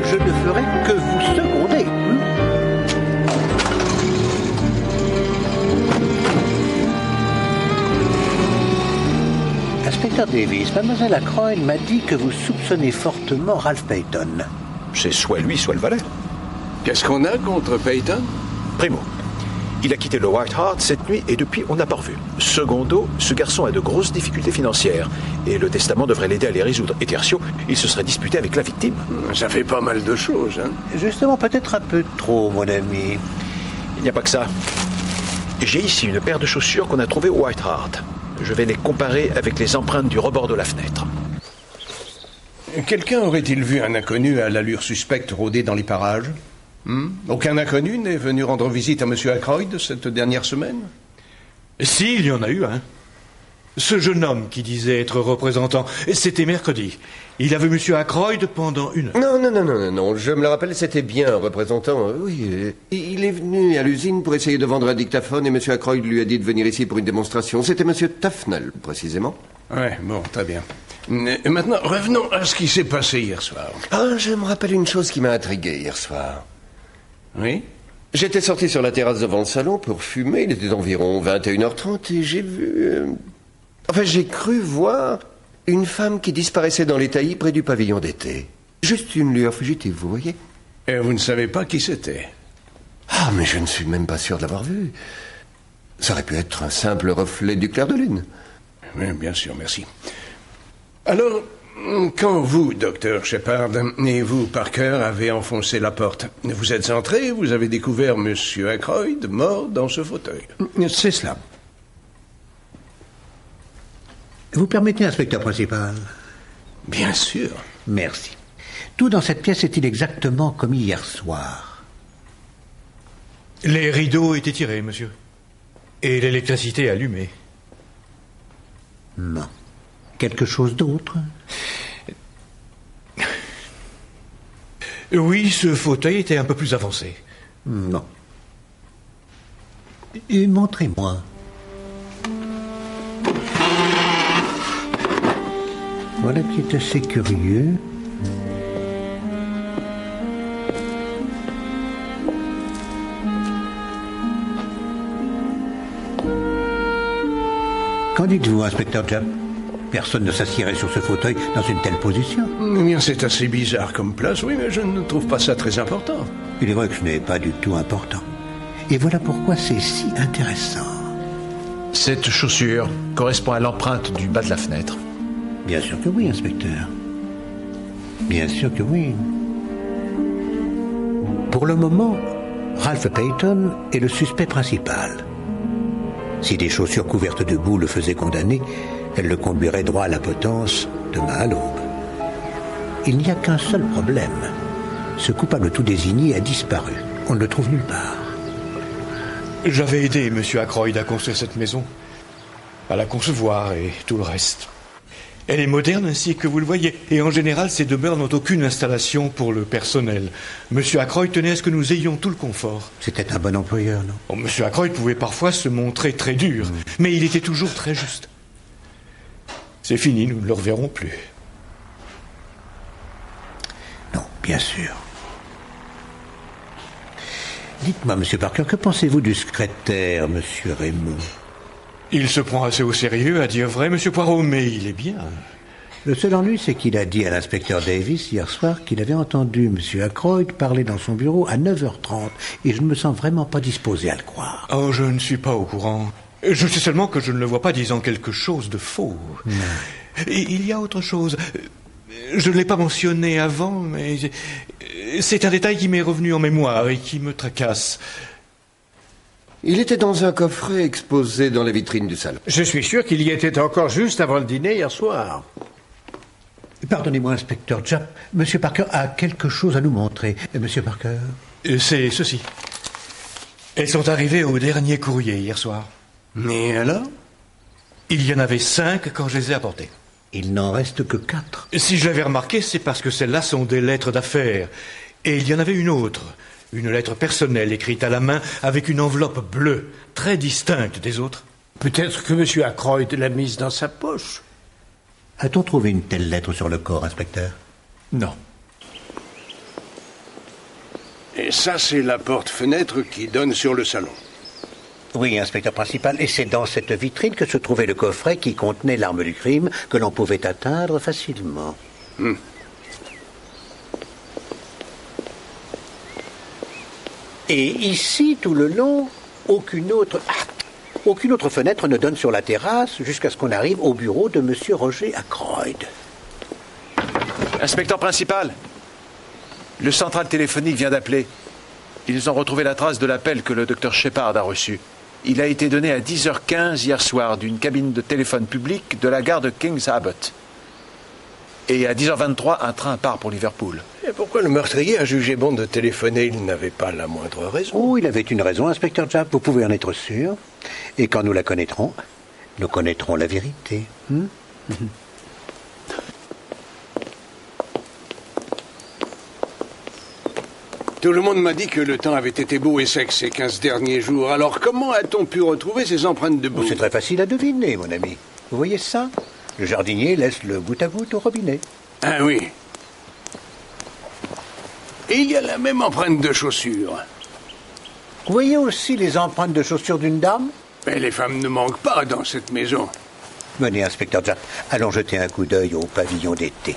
je ne ferai que vous seconder. Inspecteur Davis, Mademoiselle Ackroyd m'a dit que vous soupçonnez fortement Ralph Payton. C'est soit lui, soit le valet. Qu'est-ce qu'on a contre Payton? Primo, il a quitté le White Hart cette nuit et depuis, on n'a pas revu. Secondo, ce garçon a de grosses difficultés financières et le testament devrait l'aider à les résoudre. Et tertio, il se serait disputé avec la victime. Ça fait pas mal de choses, hein? Justement, peut-être un peu trop, mon ami. Il n'y a pas que ça. J'ai ici une paire de chaussures qu'on a trouvées au White Hart. Je vais les comparer avec les empreintes du rebord de la fenêtre. Quelqu'un aurait-il vu un inconnu à l'allure suspecte rôder dans les parages? Aucun inconnu n'est venu rendre visite à M. Ackroyd cette dernière semaine? Si, il y en a eu un. Ce jeune homme qui disait être représentant, c'était mercredi. Il a vu M. Ackroyd pendant 1 heure. Non, je me le rappelle, c'était bien un représentant. Oui, il est venu à l'usine pour essayer de vendre un dictaphone et M. Ackroyd lui a dit de venir ici pour une démonstration. C'était M. Tufnell, précisément. Ouais, bon, très bien. Et maintenant, revenons à ce qui s'est passé hier soir. Ah, je me rappelle une chose qui m'a intrigué hier soir. Oui? J'étais sorti sur la terrasse devant le salon pour fumer. Il était environ 21h30 et j'ai vu... j'ai cru voir une femme qui disparaissait dans les taillis près du pavillon d'été. Juste une lueur fugitive, vous voyez? Et vous ne savez pas qui c'était? Ah, mais je ne suis même pas sûr de l'avoir vu. Ça aurait pu être un simple reflet du clair de lune. Oui, bien sûr, merci. Alors, quand vous, docteur Shepard, et vous, Parker, avez enfoncé la porte, vous êtes entré, vous avez découvert M. Ackroyd mort dans ce fauteuil. C'est cela. Vous permettez, inspecteur principal? Bien sûr. Merci. Tout dans cette pièce est-il exactement comme hier soir? Les rideaux étaient tirés, monsieur. Et l'électricité allumée. Non. Quelque chose d'autre? Oui, ce fauteuil était un peu plus avancé. Non. Et montrez-moi. Voilà qui est assez curieux. Qu'en dites-vous, inspecteur Jupp? Personne ne s'assierait sur ce fauteuil dans une telle position. Eh bien, c'est assez bizarre comme place, oui, mais je ne trouve pas ça très important. Il est vrai que ce n'est pas du tout important. Et voilà pourquoi c'est si intéressant. Cette chaussure correspond à l'empreinte du bas de la fenêtre. Bien sûr que oui, inspecteur. Bien sûr que oui. Pour le moment, Ralph Payton est le suspect principal. Si des chaussures couvertes de boue le faisaient condamner, elles le conduiraient droit à la potence demain à l'aube. Il n'y a qu'un seul problème. Ce coupable tout désigné a disparu. On ne le trouve nulle part. J'avais aidé M. Ackroyd à construire cette maison, à la concevoir et tout le reste. Elle est moderne ainsi que vous le voyez. Et en général, ces demeures n'ont aucune installation pour le personnel. M. Ackroyd tenait à ce que nous ayons tout le confort. C'était un bon employeur, non? Oh, M. Ackroyd pouvait parfois se montrer très dur, mais il était toujours très juste. C'est fini, nous ne le reverrons plus. Non, bien sûr. Dites-moi, M. Parker, que pensez-vous du secrétaire, M. Raymond? Il se prend assez au sérieux, à dire vrai, M. Poirot, mais il est bien. Le seul ennui, c'est qu'il a dit à l'inspecteur Davis hier soir qu'il avait entendu M. Ackroyd parler dans son bureau à 9h30, et je ne me sens vraiment pas disposé à le croire. Oh, je ne suis pas au courant. Je sais seulement que je ne le vois pas disant quelque chose de faux. Non. Et il y a autre chose. Je ne l'ai pas mentionné avant, mais c'est un détail qui m'est revenu en mémoire et qui me tracasse. Il était dans un coffret exposé dans la vitrine du salon. Je suis sûr qu'il y était encore juste avant le dîner hier soir. Pardonnez-moi, inspecteur Jupp. M. Parker a quelque chose à nous montrer. M. Parker? C'est ceci. Elles sont arrivées au dernier courrier hier soir. Et alors? Il y en avait 5 quand je les ai apportées. Il n'en reste que 4. Si je l'avais remarqué, c'est parce que celles-là sont des lettres d'affaires. Et il y en avait une autre, une lettre personnelle écrite à la main avec une enveloppe bleue, très distincte des autres. Peut-être que M. Ackroyd l'a mise dans sa poche. A-t-on trouvé une telle lettre sur le corps, inspecteur? Non. Et ça, c'est la porte-fenêtre qui donne sur le salon. Oui, inspecteur principal, et c'est dans cette vitrine que se trouvait le coffret qui contenait l'arme du crime que l'on pouvait atteindre facilement. Et ici, tout le long, aucune autre fenêtre ne donne sur la terrasse jusqu'à ce qu'on arrive au bureau de M. Roger Ackroyd. Inspecteur principal, le central téléphonique vient d'appeler. Ils ont retrouvé la trace de l'appel que le docteur Shepard a reçu. Il a été donné à 10h15 hier soir d'une cabine de téléphone publique de la gare de King's Abbot. Et à 10h23, un train part pour Liverpool. Et pourquoi le meurtrier a jugé bon de téléphoner? Il n'avait pas la moindre raison. Oh, il avait une raison, inspecteur Japp, vous pouvez en être sûr. Et quand nous la connaîtrons, nous connaîtrons la vérité. Tout le monde m'a dit que le temps avait été beau et sec ces 15 derniers jours. Alors comment a-t-on pu retrouver ces empreintes de boue? C'est très facile à deviner, mon ami. Vous voyez ça? Le jardinier laisse le goutte à goutte au robinet. Ah oui. Et il y a la même empreinte de chaussures. Vous voyez aussi les empreintes de chaussures d'une dame? Mais les femmes ne manquent pas dans cette maison. Venez, inspecteur Japp, allons jeter un coup d'œil au pavillon d'été.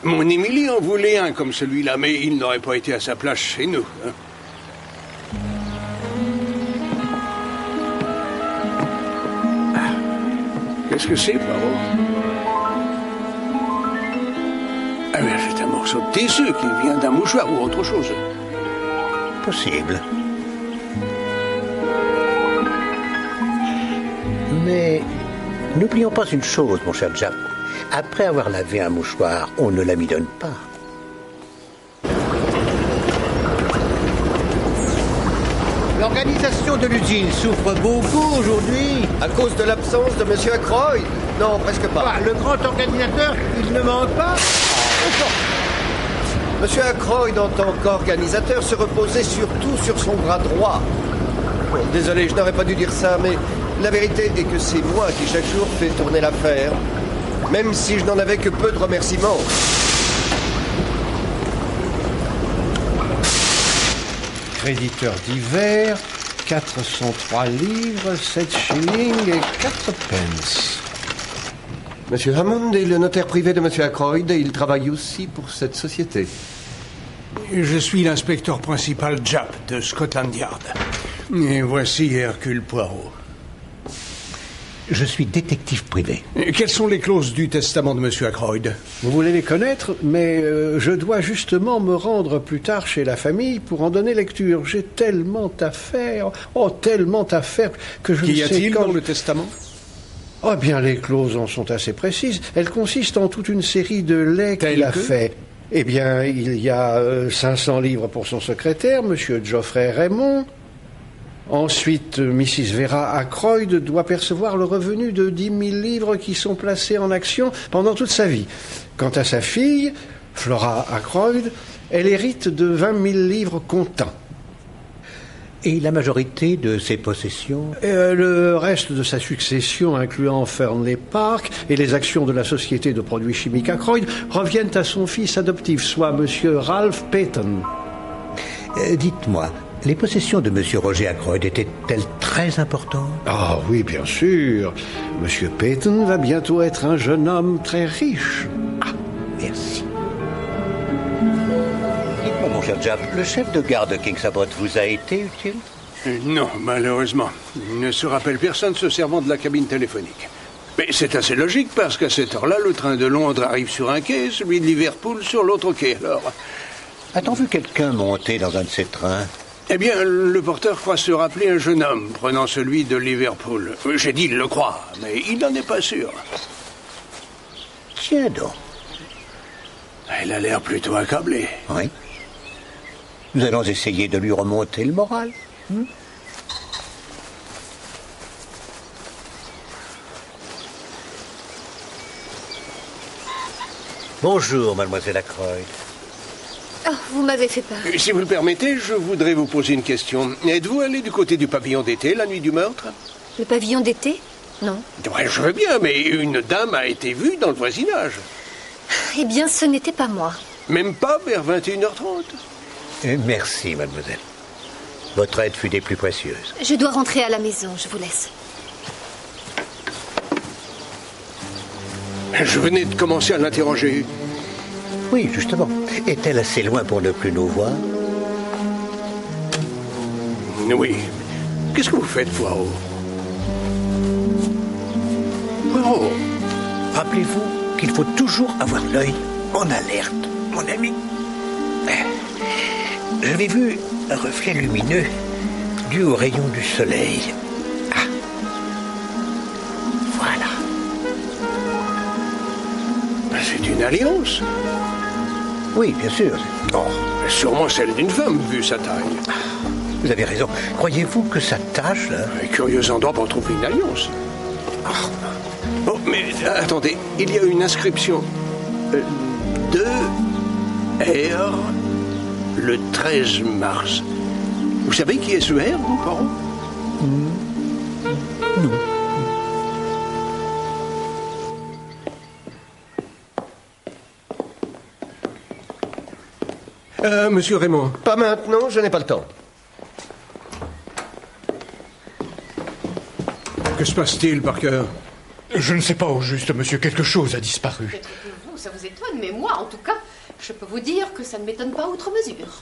Mon Émilie en voulait un comme celui-là, mais il n'aurait pas été à sa place chez nous. Qu'est-ce que c'est, Poirot? Ah bien, c'est un morceau de tissu qui vient d'un mouchoir ou autre chose. Possible. Mais n'oublions pas une chose, mon cher Japp. Après avoir lavé un mouchoir, on ne l'amidonne pas. L'organisation de l'usine souffre beaucoup aujourd'hui. À cause de l'absence de M. Ackroyd? Non, presque pas. Le grand organisateur, il ne manque pas. M. Ackroyd, en tant qu'organisateur, se reposait surtout sur son bras droit. Bon, désolé, je n'aurais pas dû dire ça, mais la vérité est que c'est moi qui chaque jour fais tourner l'affaire. Même si je n'en avais que peu de remerciements. Créditeur d'hiver, 403 livres, 7 shillings et 4 pence. Monsieur Hammond est le notaire privé de Monsieur Ackroyd et il travaille aussi pour cette société. Je suis l'inspecteur principal Japp de Scotland Yard. Et voici Hercule Poirot. Je suis détective privé. Et quelles sont les clauses du testament de M. Ackroyd? Vous voulez les connaître, mais je dois justement me rendre plus tard chez la famille pour en donner lecture. J'ai tellement à faire, tellement à faire que je ne sais Qu'y a-t-il dans le testament? Oh bien, les clauses en sont assez précises. Elles consistent en toute une série de legs qu'il a fait. Eh bien, il y a 500 livres pour son secrétaire, M. Geoffrey Raymond. Ensuite, Mrs. Vera Ackroyd doit percevoir le revenu de 10 000 livres qui sont placés en action pendant toute sa vie. Quant à sa fille, Flora Ackroyd, elle hérite de 20 000 livres comptants. Et la majorité de ses possessions? Le reste de sa succession, incluant Fernley Park et les actions de la société de produits chimiques Ackroyd, reviennent à son fils adoptif, soit M. Ralph Peyton. Dites-moi, les possessions de M. Roger Ackroyd étaient-elles très importantes? Ah oui, bien sûr. M. Peyton va bientôt être un jeune homme très riche. Ah, merci. Dites-moi, mon cher Japp, le chef de garde de King's Abbot vous a été utile? Non, malheureusement. Il ne se rappelle personne se servant de la cabine téléphonique. Mais c'est assez logique parce qu'à cette heure-là, le train de Londres arrive sur un quai, celui de Liverpool sur l'autre quai. Alors, a-t-on vu quelqu'un monter dans un de ces trains? Eh bien, le porteur croit se rappeler un jeune homme prenant celui de Liverpool. J'ai dit il le croit, mais il n'en est pas sûr. Tiens donc. Il a l'air plutôt accablé. Oui. Nous allons essayer de lui remonter le moral. Bonjour, mademoiselle Ackroyd. Oh, vous m'avez fait peur. Si vous le permettez, je voudrais vous poser une question. Êtes-vous allé du côté du pavillon d'été la nuit du meurtre? Le pavillon d'été? Non. Ouais, je veux bien, mais une dame a été vue dans le voisinage. Eh bien, ce n'était pas moi. Même pas vers 21h30? Merci, mademoiselle. Votre aide fut des plus précieuses. Je dois rentrer à la maison, je vous laisse. Je venais de commencer à l'interroger. Oui, justement. Est-elle assez loin pour ne plus nous voir? Oui. Qu'est-ce que vous faites, Poirot? Poirot, rappelez-vous qu'il faut toujours avoir l'œil en alerte, mon ami. Je l'ai vu un reflet lumineux dû aux rayons du soleil. Ah. Voilà. C'est une alliance. Oui, bien sûr. Oh, sûrement celle d'une femme, vu sa taille. Vous avez raison. Croyez-vous que sa tâche, là... Un curieux endroit pour trouver une alliance. Oh, mais attendez, il y a une inscription. 2R, le 13 mars. Vous savez qui est ce R, vous, Poirot? Non. Monsieur Raymond. Pas maintenant, je n'ai pas le temps. Que se passe-t-il, Parker? Je ne sais pas au juste, monsieur. Quelque chose a disparu. Peut-être que vous, ça vous étonne, mais moi, en tout cas, je peux vous dire que ça ne m'étonne pas outre mesure.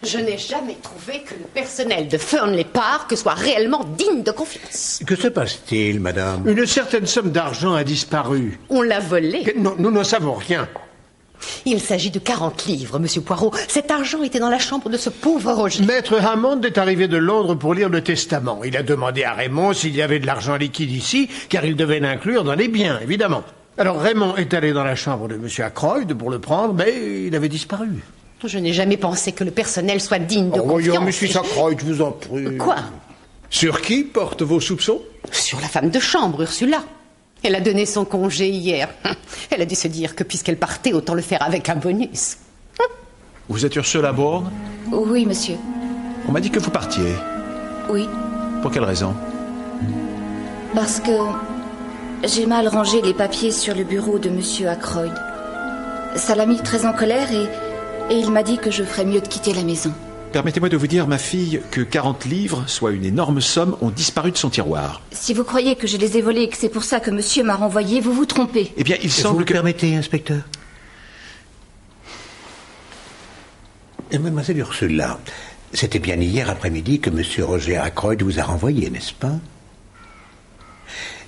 Je n'ai jamais trouvé que le personnel de Fernley Park soit réellement digne de confiance. Que se passe-t-il, madame? Une certaine somme d'argent a disparu. On l'a volé. Nous ne savons rien. Il s'agit de 40 livres, monsieur Poirot. Cet argent était dans la chambre de ce pauvre Roger. Maître Hammond est arrivé de Londres pour lire le testament. Il a demandé à Raymond s'il y avait de l'argent liquide ici, car il devait l'inclure dans les biens, évidemment. Alors Raymond est allé dans la chambre de monsieur Ackroyd pour le prendre, mais il avait disparu. Je n'ai jamais pensé que le personnel soit digne de confiance. Voyons, monsieur Ackroyd, je vous en prie. Quoi? Sur qui portent vos soupçons? Sur la femme de chambre, Ursula. Elle a donné son congé hier. Elle a dû se dire que puisqu'elle partait, autant le faire avec un bonus. Vous êtes Ursula Bourne? Oui, monsieur. On m'a dit que vous partiez. Oui. Pour quelle raison? Parce que j'ai mal rangé les papiers sur le bureau de monsieur Ackroyd. Ça l'a mis très en colère et il m'a dit que je ferais mieux de quitter la maison. Permettez-moi de vous dire, ma fille, que 40 livres, soit une énorme somme, ont disparu de son tiroir. Si vous croyez que je les ai volés et que c'est pour ça que monsieur m'a renvoyé, vous vous trompez. Eh bien, il semble vous que... Vous permettez, inspecteur? Mademoiselle Ursula, c'était bien hier après-midi que monsieur Roger Ackroyd vous a renvoyé, n'est-ce pas?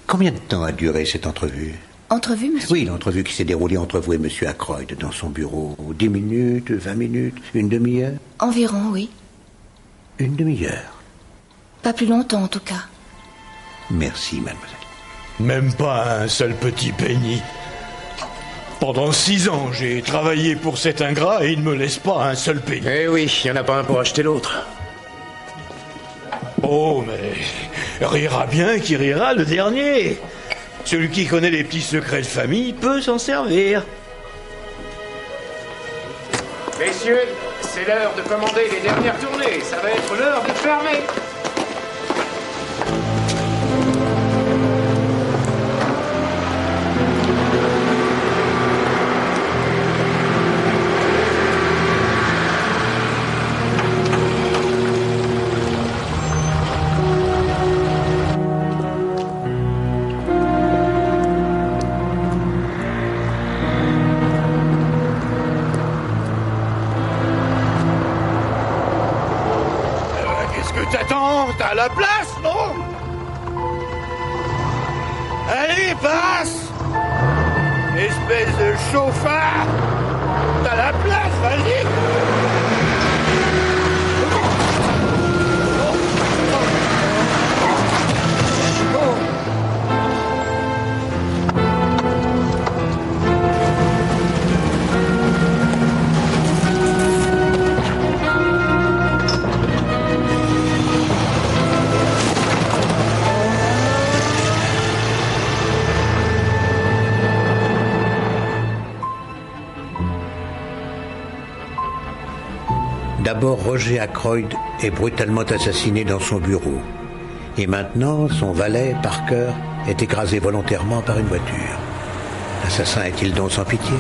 Combien de temps a duré cette entrevue? Entrevue, monsieur? Oui, l'entrevue qui s'est déroulée entre vous et monsieur Ackroyd dans son bureau. 10 minutes, 20 minutes, une demi-heure? Environ, oui. Une demi-heure? Pas plus longtemps, en tout cas. Merci, mademoiselle. Même pas un seul petit penny. Pendant 6 ans, j'ai travaillé pour cet ingrat et il ne me laisse pas un seul penny. Eh oui, il n'y en a pas un pour acheter l'autre. Oh, mais rira bien qui rira le dernier. Celui qui connaît les petits secrets de famille peut s'en servir. Messieurs, c'est l'heure de commander les dernières tournées. Ça va être l'heure de fermer. T'attends, t'as la place, non? Allez, passe! Espèce de chauffard! T'as la place, vas-y! D'abord, Roger Ackroyd est brutalement assassiné dans son bureau. Et maintenant, son valet, Parker, est écrasé volontairement par une voiture. L'assassin est-il donc sans pitié?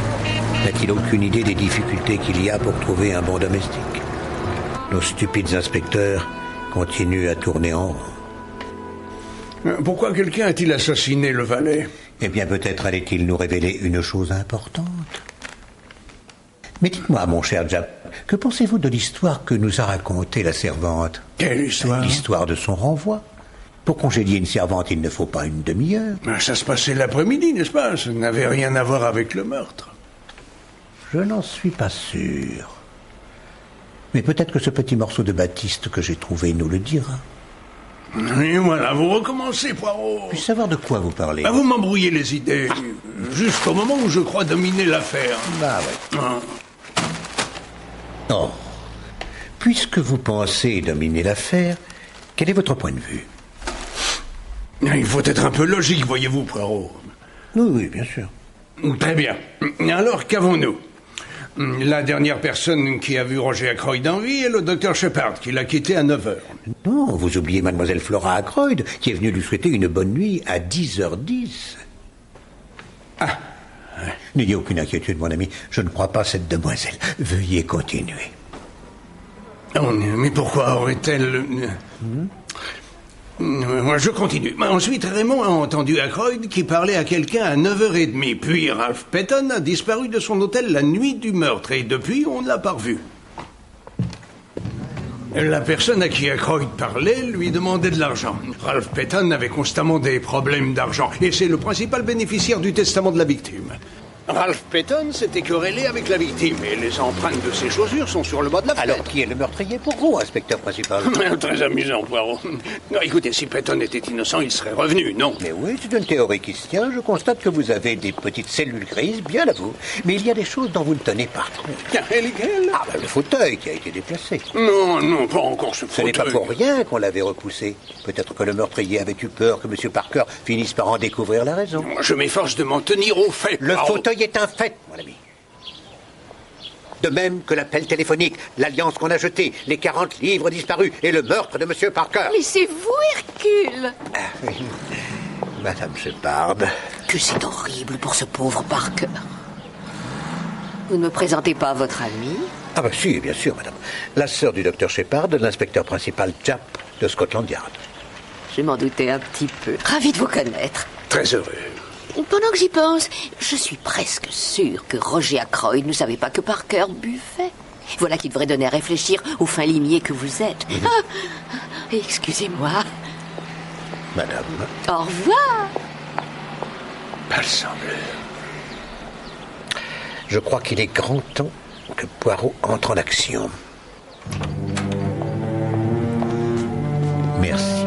N'a-t-il aucune idée des difficultés qu'il y a pour trouver un bon domestique? Nos stupides inspecteurs continuent à tourner en rond. Pourquoi quelqu'un a-t-il assassiné le valet? Eh bien, peut-être allait-il nous révéler une chose importante. Mais dites-moi, mon cher Japp, que pensez-vous de l'histoire que nous a racontée la servante? Quelle histoire? L'histoire de son renvoi. Pour congédier une servante, il ne faut pas une demi-heure. Ça se passait l'après-midi, n'est-ce pas? Ça n'avait rien à voir avec le meurtre. Je n'en suis pas sûr. Mais peut-être que ce petit morceau de Baptiste que j'ai trouvé nous le dira. Et voilà, vous recommencez, Poirot. Puis savoir de quoi vous parlez. Vous m'embrouillez les idées. Jusqu'au moment où je crois dominer l'affaire. Bah ouais. Oh. Puisque vous pensez dominer l'affaire, quel est votre point de vue? Il faut être un peu logique, voyez-vous, Poirot. Oui, bien sûr. Très bien. Alors, qu'avons-nous? La dernière personne qui a vu Roger Ackroyd en vie est le docteur Shepard, qui l'a quitté à 9h. Non, vous oubliez mademoiselle Flora Ackroyd, qui est venue lui souhaiter une bonne nuit à 10h10. Ah. N'ayez aucune inquiétude, mon ami. Je ne crois pas cette demoiselle. Veuillez continuer. Oh, mais pourquoi aurait-elle... Je continue. Ensuite, Raymond a entendu Ackroyd qui parlait à quelqu'un à 9h30. Puis Ralph Peyton a disparu de son hôtel la nuit du meurtre. Et depuis, on ne l'a pas revu. La personne à qui Ackroyd parlait lui demandait de l'argent. Ralph Peyton avait constamment des problèmes d'argent. Et c'est le principal bénéficiaire du testament de la victime. Ralph Peyton s'était querellé avec la victime et les empreintes de ses chaussures sont sur le bas de la fenêtre. Alors, qui est le meurtrier pour vous, inspecteur principal? Très amusant, Poirot. Non, écoutez, si Peyton était innocent, il serait revenu, non? Mais oui, c'est une théorie qui se tient. Je constate que vous avez des petites cellules grises, bien à vous. Mais il y a des choses dont vous ne tenez pas compte. Et lesquelles? Ah, le fauteuil qui a été déplacé. Non, pas encore ce fauteuil. Ce n'est pas pour rien qu'on l'avait repoussé. Peut-être que le meurtrier avait eu peur que M. Parker finisse par en découvrir la raison. Je m'efforce de m'en tenir aux faits. Le fauteuil est un fait, mon ami. De même que l'appel téléphonique, l'alliance qu'on a jetée, les 40 livres disparus et le meurtre de M. Parker. Mais c'est vous, Hercule. Madame Shepard. Que c'est horrible pour ce pauvre Parker. Vous ne me présentez pas votre ami? Ah bah si, bien sûr, madame. La sœur du docteur Shepard, l'inspecteur principal Japp de Scotland Yard. Je m'en doutais un petit peu. Ravi de vous connaître. Très heureux. Pendant que j'y pense, je suis presque sûre que Roger Ackroyd ne savait pas que Parker buffait. Voilà qui devrait donner à réfléchir au fin limier que vous êtes. Excusez-moi. Madame. Au revoir. Palsambleu. Je crois qu'il est grand temps que Poirot entre en action. Merci.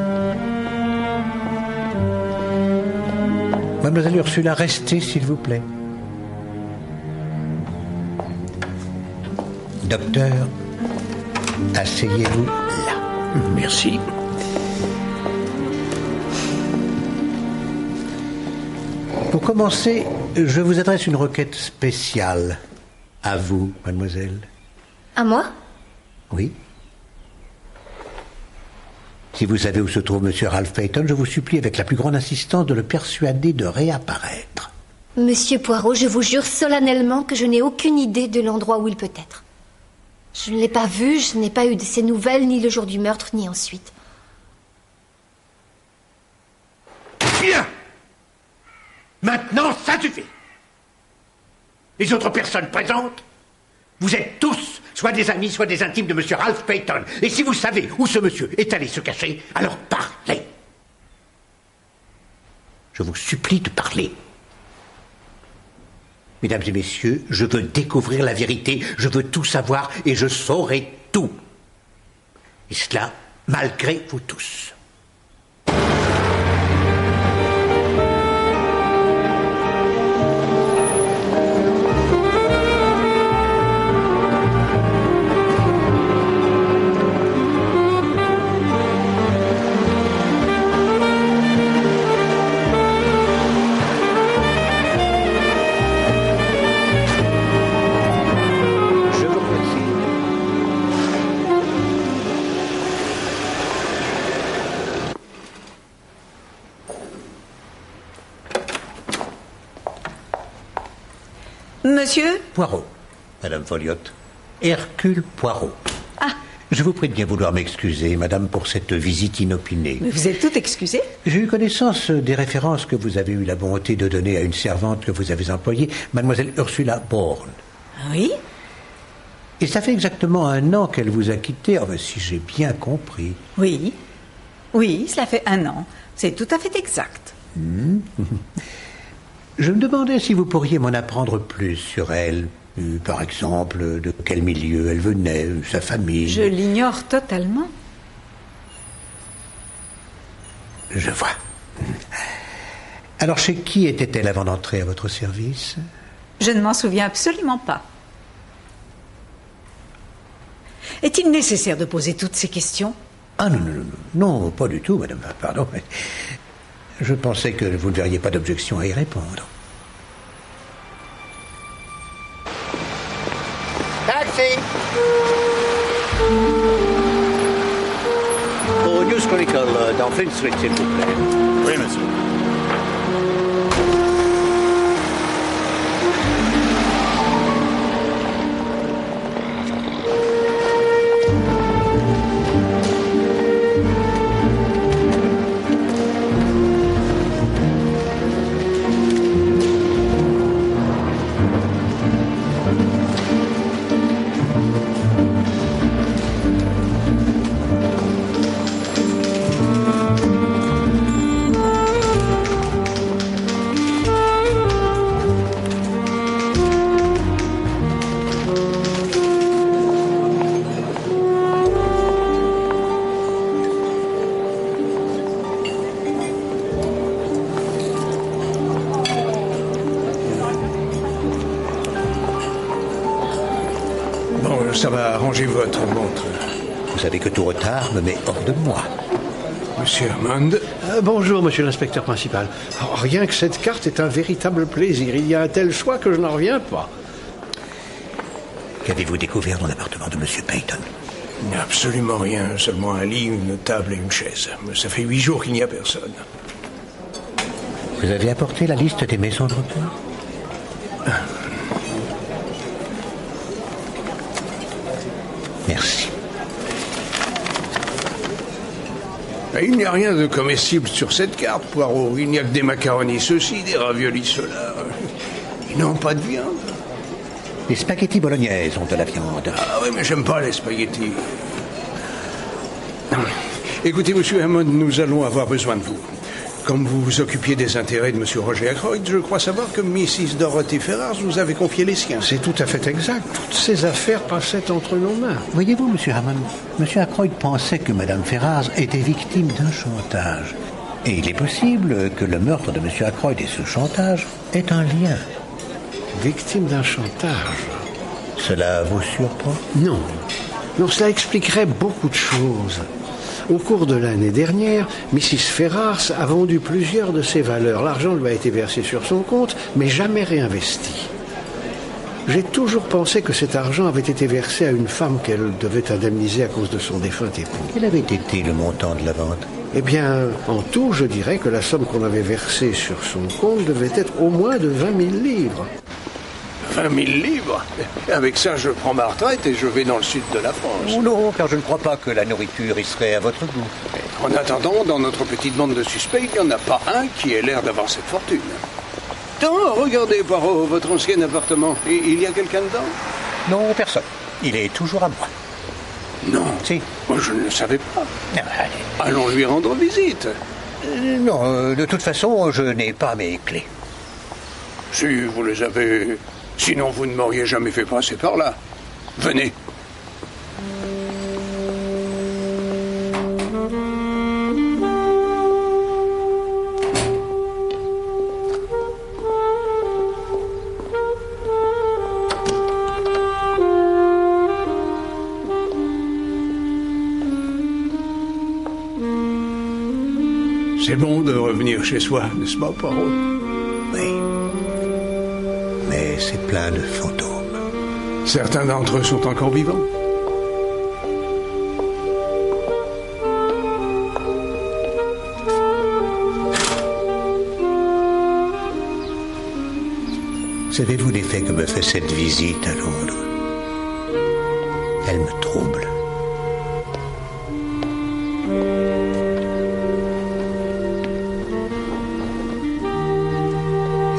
Mademoiselle Ursula, restez, s'il vous plaît. Docteur, asseyez-vous là. Merci. Pour commencer, je vous adresse une requête spéciale. À vous, mademoiselle. À moi? Oui. Si vous savez où se trouve M. Ralph Peyton, je vous supplie avec la plus grande insistance de le persuader de réapparaître. Monsieur Poirot, je vous jure solennellement que je n'ai aucune idée de l'endroit où il peut être. Je ne l'ai pas vu, je n'ai pas eu de ses nouvelles, ni le jour du meurtre, ni ensuite. Bien! Maintenant, ça suffit! Les autres personnes présentes, vous êtes tous soit des amis, soit des intimes de M. Ralph Peyton. Et si vous savez où ce monsieur est allé se cacher, alors parlez. Je vous supplie de parler. Mesdames et messieurs, je veux découvrir la vérité, je veux tout savoir et je saurai tout. Et cela, malgré vous tous. Monsieur? Poirot, Madame Folliot. Hercule Poirot. Ah. Je vous prie de bien vouloir m'excuser, madame, pour cette visite inopinée. Mais vous êtes toute excusée? J'ai eu connaissance des références que vous avez eu la bonté de donner à une servante que vous avez employée, mademoiselle Ursula Bourne. Oui? Et ça fait exactement 1 an qu'elle vous a quitté, enfin, si j'ai bien compris. Oui. Oui, cela fait 1 an. C'est tout à fait exact. Je me demandais si vous pourriez m'en apprendre plus sur elle. Par exemple, de quel milieu elle venait, sa famille. Je l'ignore totalement. Je vois. Alors, chez qui était-elle avant d'entrer à votre service? Je ne m'en souviens absolument pas. Est-il nécessaire de poser toutes ces questions? Ah non, pas du tout, madame. Pardon, mais je pensais que vous ne verriez pas d'objection à y répondre. Taxi! Au News Chronicle, dans Flint Street, s'il vous plaît. Oui, monsieur. Ça va arranger votre montre. Vous savez que tout retard me met hors de moi. Monsieur Hammond. Bonjour, monsieur l'inspecteur principal. Oh, rien que cette carte est un véritable plaisir. Il y a un tel choix que je n'en reviens pas. Qu'avez-vous découvert dans l'appartement de monsieur Peyton? Absolument rien. Seulement un lit, une table et une chaise. Ça fait 8 jours qu'il n'y a personne. Vous avez apporté la liste des maisons de repos? Merci. Il n'y a rien de comestible sur cette carte, Poirot. Il n'y a que des macaronis ceci, des raviolis cela. Ils n'ont pas de viande. Les spaghettis bolognaises ont de la viande. Ah oui, mais j'aime pas les spaghettis. Écoutez, monsieur Hammond, nous allons avoir besoin de vous. Comme vous vous occupiez des intérêts de M. Roger Ackroyd, je crois savoir que Mrs. Dorothy Ferrars vous avait confié les siens. C'est tout à fait exact. Toutes ces affaires passaient entre nos mains. Voyez-vous, M. Hammond, M. Ackroyd pensait que Mme Ferrars était victime d'un chantage. Et il est possible que le meurtre de M. Ackroyd et ce chantage aient un lien. Victime d'un chantage? Cela vous surprend? Non. Non, cela expliquerait beaucoup de choses. Au cours de l'année dernière, Mrs. Ferrars a vendu plusieurs de ses valeurs. L'argent lui a été versé sur son compte, mais jamais réinvesti. J'ai toujours pensé que cet argent avait été versé à une femme qu'elle devait indemniser à cause de son défunt époux. Quel avait été le montant de la vente? Eh bien, en tout, je dirais que la somme qu'on avait versée sur son compte devait être au moins de 20 000 livres. 20 000 livres? Avec ça, je prends ma retraite et je vais dans le sud de la France. Oh non, car je ne crois pas que la nourriture y serait à votre goût. En attendant, dans notre petite bande de suspects, il n'y en a pas un qui ait l'air d'avoir cette fortune. Attends, regardez, Poirot, votre ancien appartement. Il y a quelqu'un dedans? Non, personne. Il est toujours à moi. Non. Si. Moi, je ne le savais pas. Allons lui rendre visite. Non, de toute façon, je n'ai pas mes clés. Si, vous les avez... Sinon, vous ne m'auriez jamais fait passer par là. Venez. C'est bon de revenir chez soi, n'est-ce pas, Poirot? Oui. Mais c'est plein de fantômes. Certains d'entre eux sont encore vivants. Savez-vous l'effet que me fait cette visite à Londres? Elle me trouble.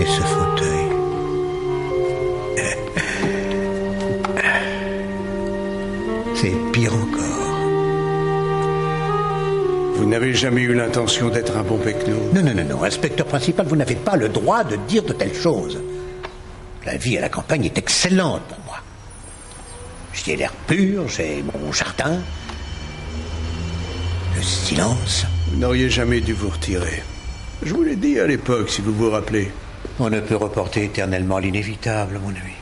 Et ce fauteuil. C'est pire encore. Vous n'avez jamais eu l'intention d'être un bon pecno? Non. Inspecteur principal, vous n'avez pas le droit de dire de telles choses. La vie à la campagne est excellente pour moi. J'ai l'air pur, j'ai mon jardin. Le silence. Vous n'auriez jamais dû vous retirer. Je vous l'ai dit à l'époque, si vous vous rappelez. On ne peut reporter éternellement l'inévitable, mon ami.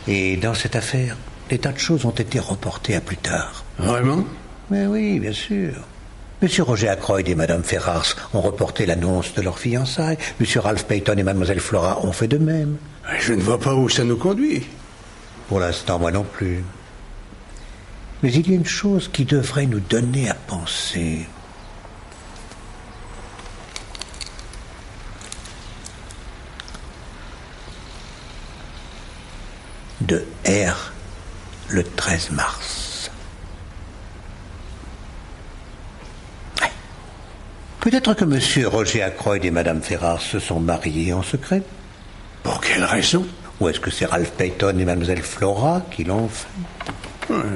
Et dans cette affaire, des tas de choses ont été reportées à plus tard. Vraiment? Mais oui, bien sûr. Monsieur Roger Ackroyd et Madame Ferrars ont reporté l'annonce de leur fiançailles. Monsieur Ralph Peyton et Mademoiselle Flora ont fait de même. Je ne vois pas où ça nous conduit. Pour l'instant, moi non plus. Mais il y a une chose qui devrait nous donner à penser. De R, le 13 mars. Ouais. Peut-être que Monsieur Roger Ackroyd et Madame Ferrars se sont mariés en secret. Pour quelle raison? Ou est-ce que c'est Ralph Peyton et Mademoiselle Flora qui l'ont fait?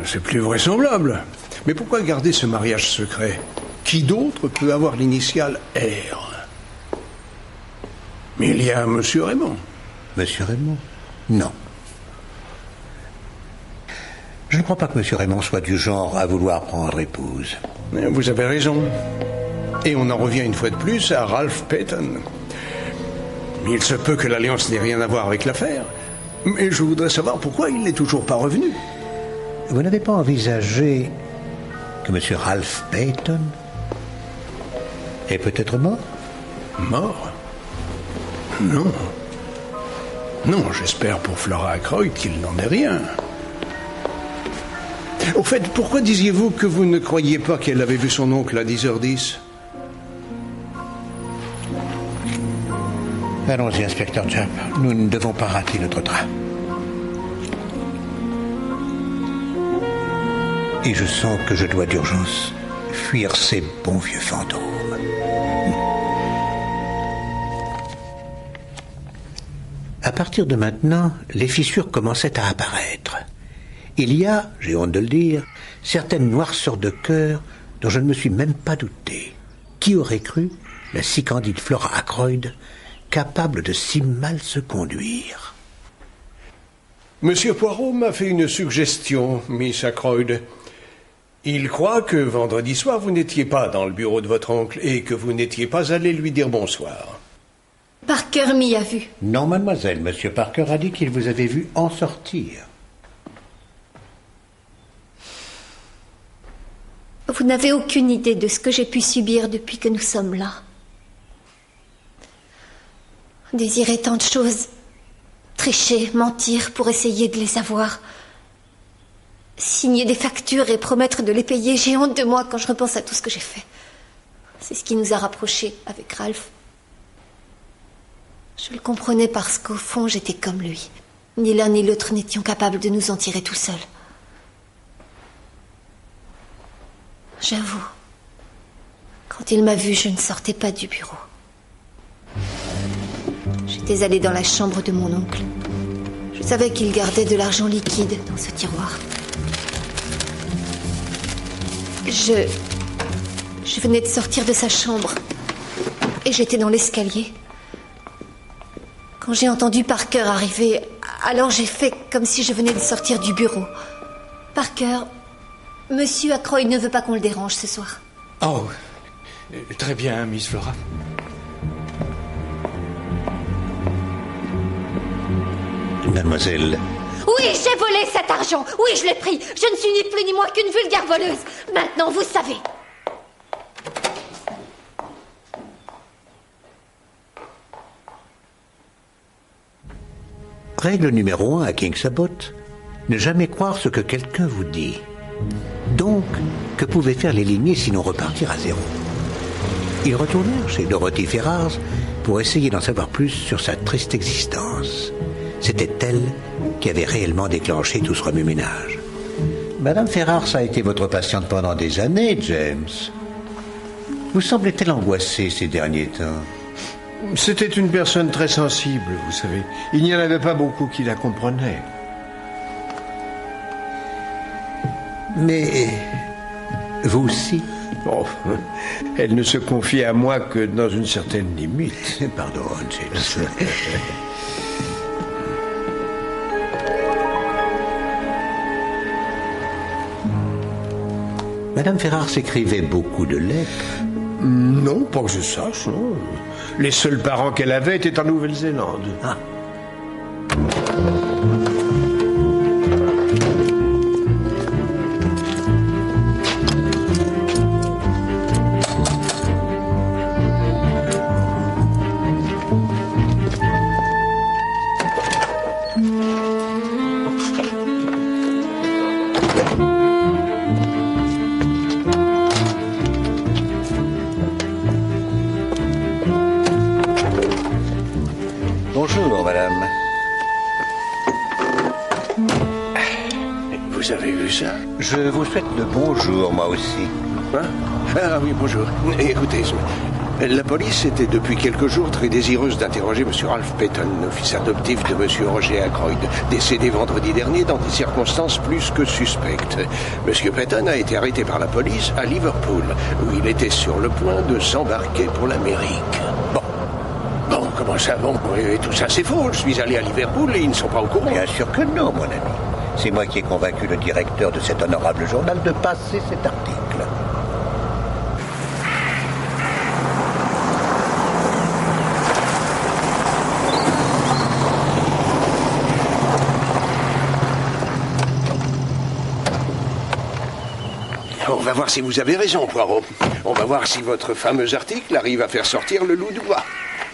C'est plus vraisemblable. Mais pourquoi garder ce mariage secret? Qui d'autre peut avoir l'initiale R? Mais il y a Monsieur Raymond. Monsieur Raymond? Non. Je ne crois pas que Monsieur Raymond soit du genre à vouloir prendre épouse. Vous avez raison. Et on en revient une fois de plus à Ralph Peyton. Il se peut que l'alliance n'ait rien à voir avec l'affaire. Mais je voudrais savoir pourquoi il n'est toujours pas revenu. Vous n'avez pas envisagé que Monsieur Ralph Peyton est peut-être mort? Mort? Non. Non, j'espère pour Flora Ackroyd qu'il n'en est rien. Au fait, pourquoi disiez-vous que vous ne croyiez pas qu'elle avait vu son oncle à 10h10? Allons-y, inspecteur Japp. Nous ne devons pas rater notre train. Et je sens que je dois d'urgence fuir ces bons vieux fantômes. À partir de maintenant, les fissures commençaient à apparaître. Il y a, j'ai honte de le dire, certaines noirceurs de cœur dont je ne me suis même pas douté. Qui aurait cru la si candide Flora Ackroyd capable de si mal se conduire? Monsieur Poirot m'a fait une suggestion, Miss Ackroyd. Il croit que vendredi soir, vous n'étiez pas dans le bureau de votre oncle et que vous n'étiez pas allé lui dire bonsoir. Parker m'y a vu. Non, mademoiselle, Monsieur Parker a dit qu'il vous avait vu en sortir. Vous n'avez aucune idée de ce que j'ai pu subir depuis que nous sommes là. Désirer tant de choses, tricher, mentir pour essayer de les avoir, signer des factures et promettre de les payer. J'ai honte de moi quand je repense à tout ce que j'ai fait. C'est ce qui nous a rapprochés avec Ralph. Je le comprenais parce qu'au fond, j'étais comme lui. Ni l'un ni l'autre n'étions capables de nous en tirer tout seuls. J'avoue, quand il m'a vue, je ne sortais pas du bureau. J'étais allée dans la chambre de mon oncle. Je savais qu'il gardait de l'argent liquide dans ce tiroir. Je venais de sortir de sa chambre et j'étais dans l'escalier. Quand j'ai entendu Parker arriver, alors j'ai fait comme si je venais de sortir du bureau. Parker, Monsieur Ackroyd ne veut pas qu'on le dérange ce soir. Oh, très bien, Miss Flora. Mademoiselle. Oui, j'ai volé cet argent. Oui, je l'ai pris. Je ne suis ni plus ni moins qu'une vulgaire voleuse. Maintenant, vous savez. Règle numéro 1 à King's Abbot, ne jamais croire ce que quelqu'un vous dit. Donc, que pouvaient faire les limiers sinon repartir à zéro? Ils retournèrent chez Dorothy Ferrars pour essayer d'en savoir plus sur sa triste existence. C'était elle qui avait réellement déclenché tout ce remue-ménage. Madame Ferrars a été votre patiente pendant des années, James. Vous semblez-elle angoissé ces derniers temps? C'était une personne très sensible, vous savez. Il n'y en avait pas beaucoup qui la comprenaient. Mais vous aussi? Oh, elle ne se confie à moi que dans une certaine limite. Pardon, James. Madame Ferrars écrivait beaucoup de lettres. Non, pas que je sache, non. Les seuls parents qu'elle avait étaient en Nouvelle-Zélande. Ah. Bonjour, madame. Vous avez vu ça? Je vous souhaite le bonjour, moi aussi. Hein? Ah oui, bonjour. Écoutez, la police était depuis quelques jours très désireuse d'interroger M. Ralph Peyton, fils adoptif de M. Roger Ackroyd, décédé vendredi dernier dans des circonstances plus que suspectes. M. Peyton a été arrêté par la police à Liverpool, où il était sur le point de s'embarquer pour l'Amérique. Bon, comment ça, bon, et tout ça c'est faux. Je suis allé à Liverpool et ils ne sont pas au courant. Bien sûr que non, mon ami. C'est moi qui ai convaincu le directeur de cet honorable journal de passer cet article. On va voir si vous avez raison, Poirot. On va voir si votre fameux article arrive à faire sortir le loup du bois.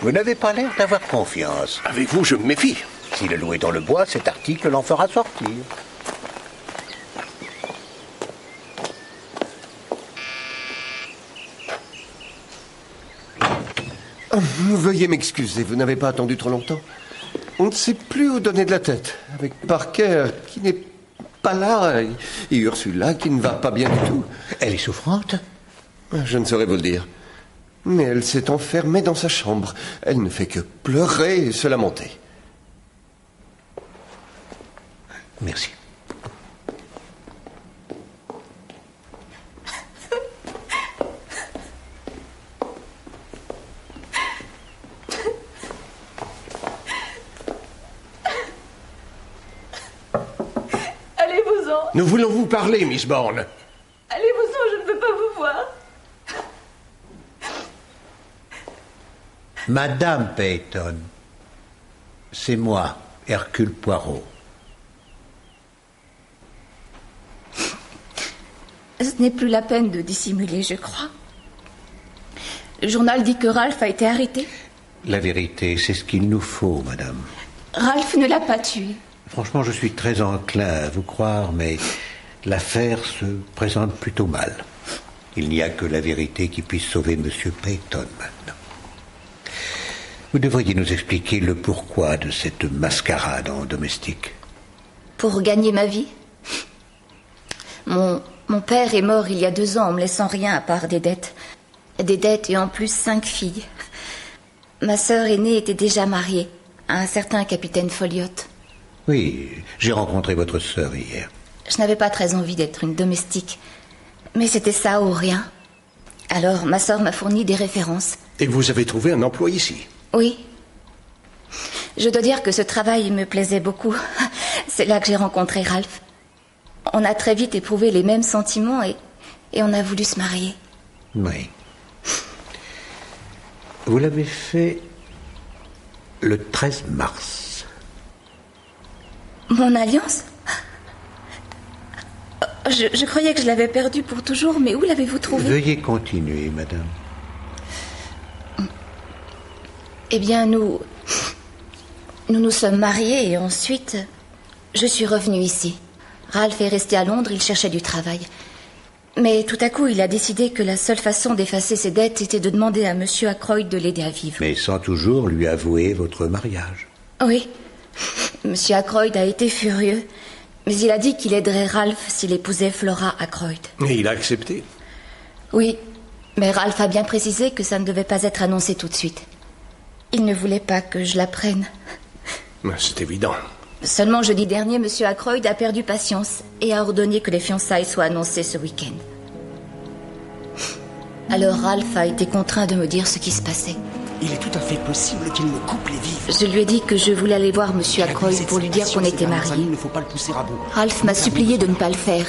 Vous n'avez pas l'air d'avoir confiance. Avec vous, je me méfie. Si le loup est dans le bois, cet article l'en fera sortir. Veuillez m'excuser, vous n'avez pas attendu trop longtemps. On ne sait plus où donner de la tête. Avec Parker qui n'est pas là et Ursula qui ne va pas bien du tout. Elle est souffrante? Je ne saurais vous le dire. Mais elle s'est enfermée dans sa chambre. Elle ne fait que pleurer et se lamenter. Merci. Allez-vous-en. Nous voulons vous parler, Miss Bourne. Allez-vous-en, je ne veux pas vous voir. Madame Peyton, c'est moi, Hercule Poirot. Ce n'est plus la peine de dissimuler, je crois. Le journal dit que Ralph a été arrêté. La vérité, c'est ce qu'il nous faut, madame. Ralph ne l'a pas tué. Franchement, je suis très enclin à vous croire, mais l'affaire se présente plutôt mal. Il n'y a que la vérité qui puisse sauver M. Peyton maintenant. Vous devriez nous expliquer le pourquoi de cette mascarade en domestique. Pour gagner ma vie. Mon père est mort il y a 2 ans en me laissant rien à part des dettes. Des dettes et en plus 5 filles. Ma sœur aînée était déjà mariée à un certain capitaine Folliot. Oui, j'ai rencontré votre sœur hier. Je n'avais pas très envie d'être une domestique. Mais c'était ça ou rien. Alors ma sœur m'a fourni des références. Et vous avez trouvé un emploi ici? Oui. Je dois dire que ce travail me plaisait beaucoup. C'est là que j'ai rencontré Ralph. On a très vite éprouvé les mêmes sentiments et on a voulu se marier. Oui. Vous l'avez fait le 13 mars. Mon alliance? Je croyais que je l'avais perdue pour toujours, mais où l'avez-vous trouvée? Veuillez continuer, madame. Eh bien, nous nous sommes mariés et ensuite, je suis revenue ici. Ralph est resté à Londres, il cherchait du travail. Mais tout à coup, il a décidé que la seule façon d'effacer ses dettes était de demander à Monsieur Ackroyd de l'aider à vivre. Mais sans toujours lui avouer votre mariage. Oui. Monsieur Ackroyd a été furieux, mais il a dit qu'il aiderait Ralph s'il épousait Flora Ackroyd. Et il a accepté? Oui, mais Ralph a bien précisé que ça ne devait pas être annoncé tout de suite. Il ne voulait pas que je l'apprenne. C'est évident. Seulement jeudi dernier, Monsieur Ackroyd a perdu patience et a ordonné que les fiançailles soient annoncées ce week-end. Alors Ralph a été contraint de me dire ce qui se passait. Il est tout à fait possible qu'il me coupe les vivres. Je lui ai dit que je voulais aller voir Monsieur Ackroyd pour lui dire qu'on était mariés. Il ne faut pas le pousser à bout. Ralph m'a supplié de ne pas le faire.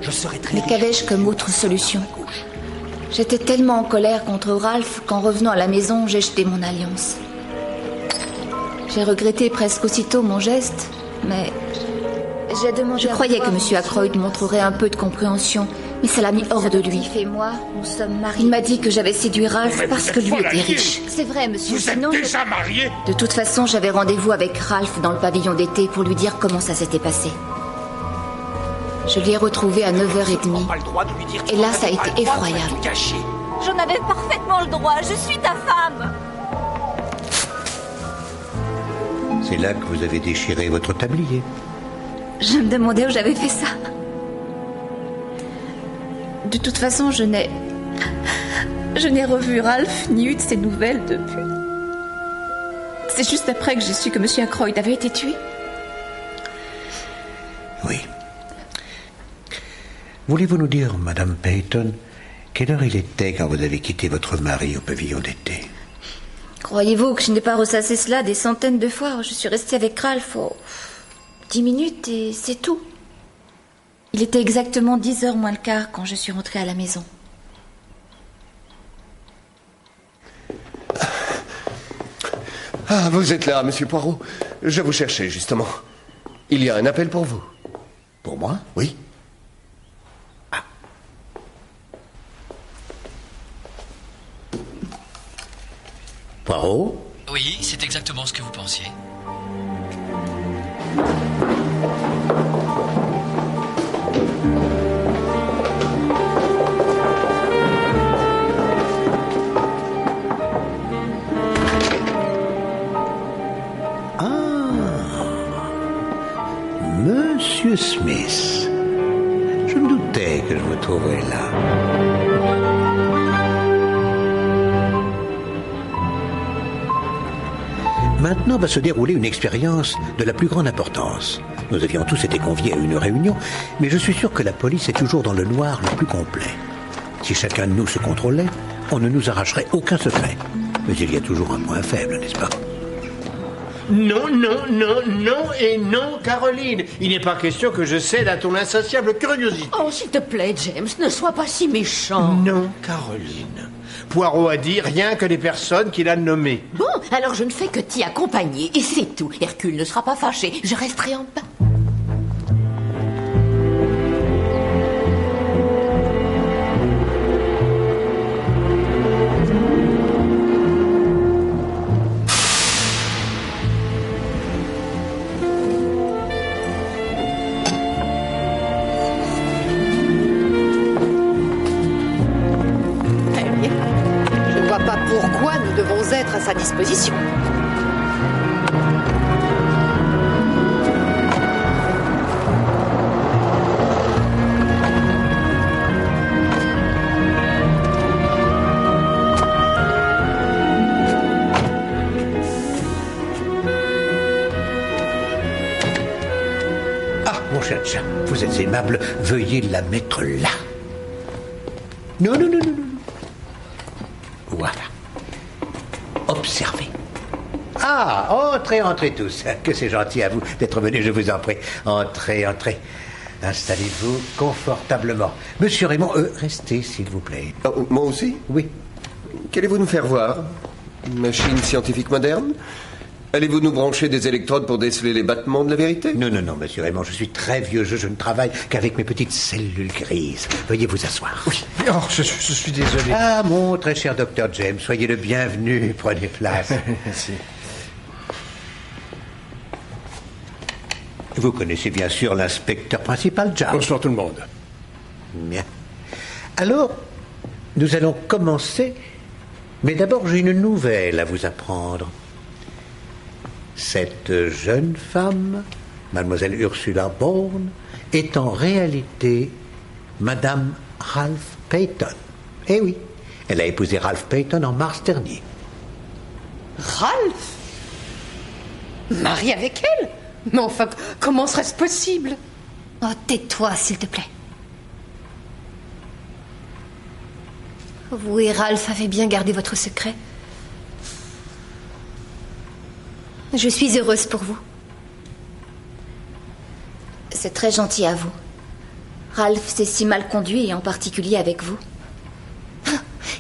Je serai très Mais qu'avais-je comme autre solution? J'étais tellement en colère contre Ralph qu'en revenant à la maison, j'ai jeté mon alliance. J'ai regretté presque aussitôt mon geste, mais je croyais que Monsieur Ackroyd montrerait un peu de compréhension, mais ça l'a mis hors de lui. Et moi, nous sommes mariés. Il m'a dit que j'avais séduit Ralph parce que lui était riche. C'est vrai, monsieur. Vous êtes déjà mariés? De toute façon, j'avais rendez-vous avec Ralph dans le pavillon d'été pour lui dire comment ça s'était passé. Je l'ai retrouvé à 9h30. Et là, ça a été effroyable. J'en avais parfaitement le droit. Je suis ta femme. C'est là que vous avez déchiré votre tablier. Je me demandais où j'avais fait ça. De toute façon, je n'ai revu Ralph ni eu de ses nouvelles depuis. C'est juste après que j'ai su que Monsieur Ackroyd avait été tué. Oui. Voulez-vous nous dire, Madame Peyton, quelle heure il était quand vous avez quitté votre mari au pavillon d'été? Croyez-vous que je n'ai pas ressassé cela des centaines de fois? Je suis restée avec Ralph 10 minutes et c'est tout. Il était exactement 10h moins le quart quand je suis rentrée à la maison. Ah, vous êtes là, Monsieur Poirot. Je vous cherchais, justement. Il y a un appel pour vous. Pour moi? Oui. Poirot? Oui, c'est exactement ce que vous pensiez. Monsieur Smith. Je me doutais que je vous trouverais là. Maintenant va se dérouler une expérience de la plus grande importance. Nous avions tous été conviés à une réunion, mais je suis sûr que la police est toujours dans le noir le plus complet. Si chacun de nous se contrôlait, on ne nous arracherait aucun secret. Mais il y a toujours un point faible, n'est-ce pas? Non, non, non, non et non, Caroline. Il n'est pas question que je cède à ton insatiable curiosité. Oh, s'il te plaît, James, ne sois pas si méchant. Non, Caroline. Poirot a dit rien que les personnes qu'il a nommées. Bon, alors je ne fais que t'y accompagner, et c'est tout. Hercule ne sera pas fâché, je resterai en bas. Pourquoi nous devons être à sa disposition? Ah, mon cher chat, vous êtes aimable, veuillez la mettre là. Non, non, non, non, non. Voilà. Observez. Ah, entrez, entrez tous. Que c'est gentil à vous d'être venus, je vous en prie. Entrez, entrez. Installez-vous confortablement. Monsieur Raymond, restez, s'il vous plaît. Moi aussi? Oui. Qu'allez-vous nous faire voir? Une machine scientifique moderne? Allez-vous nous brancher des électrodes pour déceler les battements de la vérité? Non, non, non, monsieur Raymond, je suis très vieux jeu, je ne travaille qu'avec mes petites cellules grises. Veuillez vous asseoir. Oui, oh, je suis désolé. Ah, mon très cher docteur James, soyez le bienvenu, prenez place. Merci. Vous connaissez bien sûr l'inspecteur principal, Jack. Bonsoir tout le monde. Bien. Alors, nous allons commencer, mais d'abord j'ai une nouvelle à vous apprendre. Cette jeune femme, mademoiselle Ursula Bourne, est en réalité Madame Ralph Peyton. Eh oui, elle a épousé Ralph Peyton en mars dernier. Ralph? Marié avec elle? Mais enfin, comment serait-ce possible? Oh, tais-toi, s'il te plaît. Vous et Ralph avez bien gardé votre secret. Je suis heureuse pour vous. C'est très gentil à vous. Ralph s'est si mal conduit, et en particulier avec vous.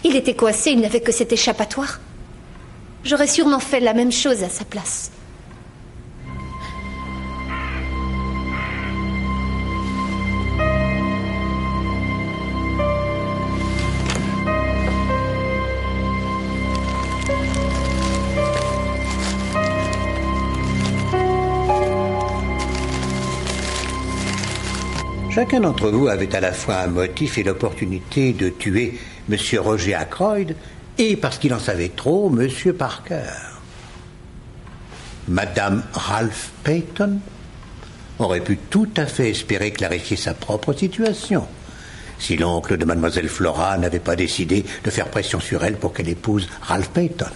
Il était coincé, il n'avait que cet échappatoire. J'aurais sûrement fait la même chose à sa place. Chacun d'entre vous avait à la fois un motif et l'opportunité de tuer M. Roger Ackroyd, et parce qu'il en savait trop, M. Parker. Madame Ralph Peyton aurait pu tout à fait espérer clarifier sa propre situation, si l'oncle de mademoiselle Flora n'avait pas décidé de faire pression sur elle pour qu'elle épouse Ralph Peyton.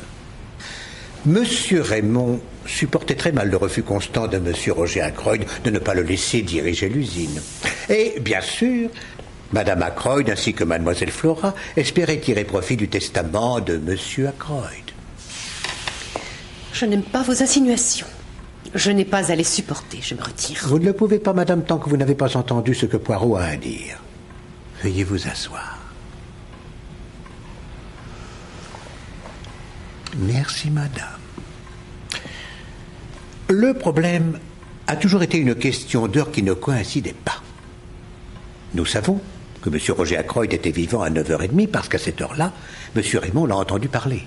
Monsieur Raymond supportait très mal le refus constant de Monsieur Roger Ackroyd de ne pas le laisser diriger l'usine. Et, bien sûr, Madame Ackroyd ainsi que Mademoiselle Flora espéraient tirer profit du testament de Monsieur Ackroyd. Je n'aime pas vos insinuations. Je n'ai pas à les supporter, je me retire. Vous ne le pouvez pas, madame, tant que vous n'avez pas entendu ce que Poirot a à dire. Veuillez vous asseoir. Merci, madame. Le problème a toujours été une question d'heure qui ne coïncidait pas. Nous savons que M. Roger Ackroyd était vivant à 9h30 parce qu'à cette heure-là, M. Raymond l'a entendu parler.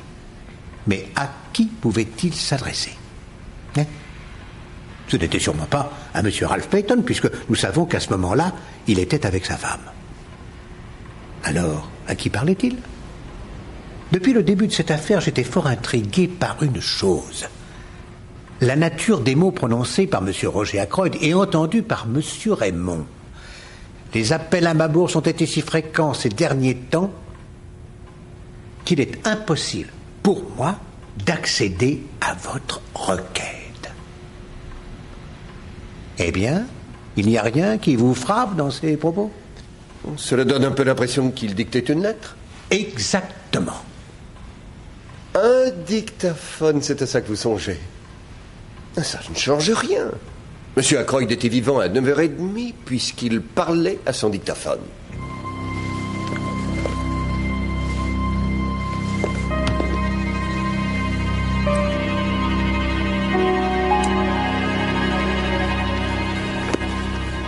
Mais à qui pouvait-il s'adresser? Ce n'était sûrement pas à M. Ralph Peyton, puisque nous savons qu'à ce moment-là, il était avec sa femme. Alors, à qui parlait-il? Depuis le début de cette affaire, j'étais fort intrigué par une chose. La nature des mots prononcés par M. Roger Ackroyd et entendus par M. Raymond. Les appels à ma bourse ont été si fréquents ces derniers temps qu'il est impossible pour moi d'accéder à votre requête. Eh bien, il n'y a rien qui vous frappe dans ces propos? Cela donne un peu l'impression qu'il dictait une lettre. Exactement. Un dictaphone, c'est à ça que vous songez. Ça ne change rien. Monsieur Ackroyd était vivant à 9h30 puisqu'il parlait à son dictaphone.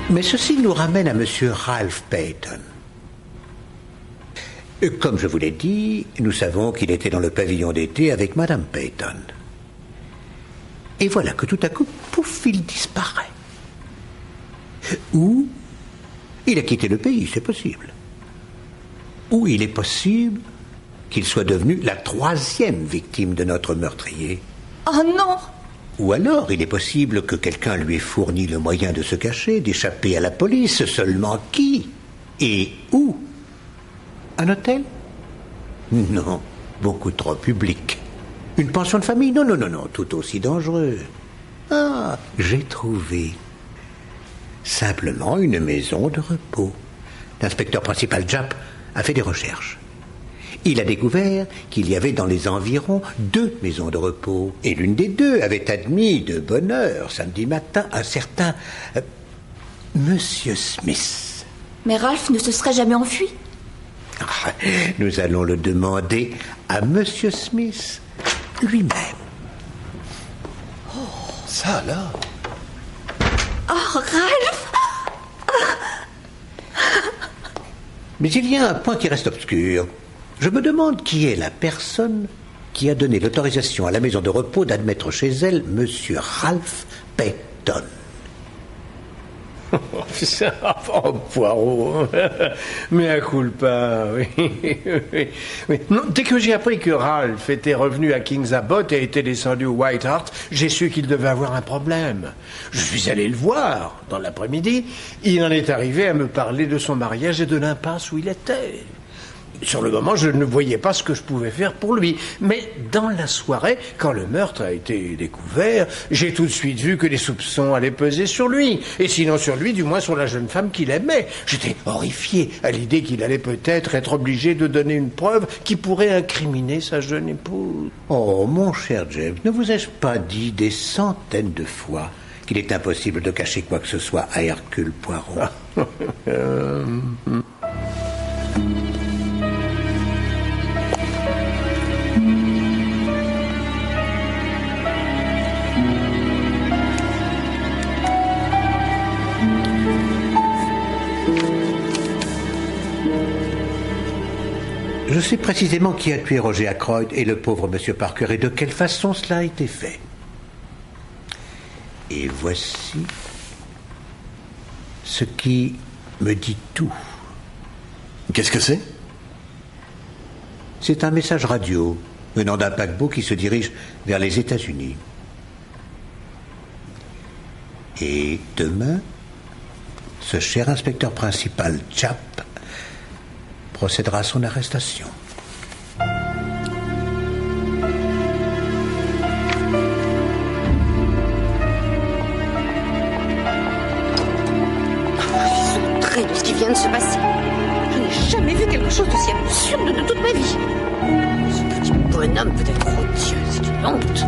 Mais ceci nous ramène à M. Ralph Peyton. Comme je vous l'ai dit, nous savons qu'il était dans le pavillon d'été avec Madame Peyton. Et voilà que tout à coup, pouf, il disparaît. Ou il a quitté le pays, c'est possible. Ou il est possible qu'il soit devenu la 3e victime de notre meurtrier. Oh non! Ou alors, il est possible que quelqu'un lui ait fourni le moyen de se cacher, d'échapper à la police. Seulement qui? Et où? Un hôtel? Non, beaucoup trop public. Une pension de famille? Non, tout aussi dangereux. Ah, j'ai trouvé. Simplement une maison de repos. L'inspecteur principal Japp a fait des recherches. Il a découvert qu'il y avait dans les environs 2 maisons de repos. Et l'une des 2 avait admis de bonne heure, samedi matin, un certain Monsieur Smith. Mais Ralph ne se serait jamais enfui? Nous allons le demander à Monsieur Smith lui-même. Oh, ça là. Oh, Ralph! Mais il y a un point qui reste obscur. Je me demande qui est la personne qui a donné l'autorisation à la maison de repos d'admettre chez elle Monsieur Ralph Peyton. Oh, Poirot. Mais à culpa, oui. Non, dès que j'ai appris que Ralph était revenu à King's Abbot et était descendu au White Hart, j'ai su qu'il devait avoir un problème. Je suis allé le voir dans l'après-midi. Il en est arrivé à me parler de son mariage et de l'impasse où il était. Sur le moment, je ne voyais pas ce que je pouvais faire pour lui. Mais dans la soirée, quand le meurtre a été découvert, j'ai tout de suite vu que les soupçons allaient peser sur lui. Et sinon sur lui, du moins sur la jeune femme qu'il aimait. J'étais horrifié à l'idée qu'il allait peut-être être obligé de donner une preuve qui pourrait incriminer sa jeune épouse. Oh, mon cher James, ne vous ai-je pas dit des centaines de fois qu'il est impossible de cacher quoi que ce soit à Hercule Poirot? Je sais précisément qui a tué Roger Ackroyd et le pauvre Monsieur Parker et de quelle façon cela a été fait. Et voici ce qui me dit tout. Qu'est-ce que c'est? C'est un message radio venant d'un paquebot qui se dirige vers les États-Unis. Et demain, ce cher inspecteur principal, Chap, procédera à son arrestation. Je suis outrée de ce qui vient de se passer. Je n'ai jamais vu quelque chose d'aussi absurde de toute ma vie. Ce petit bonhomme peut être odieux, c'est une honte.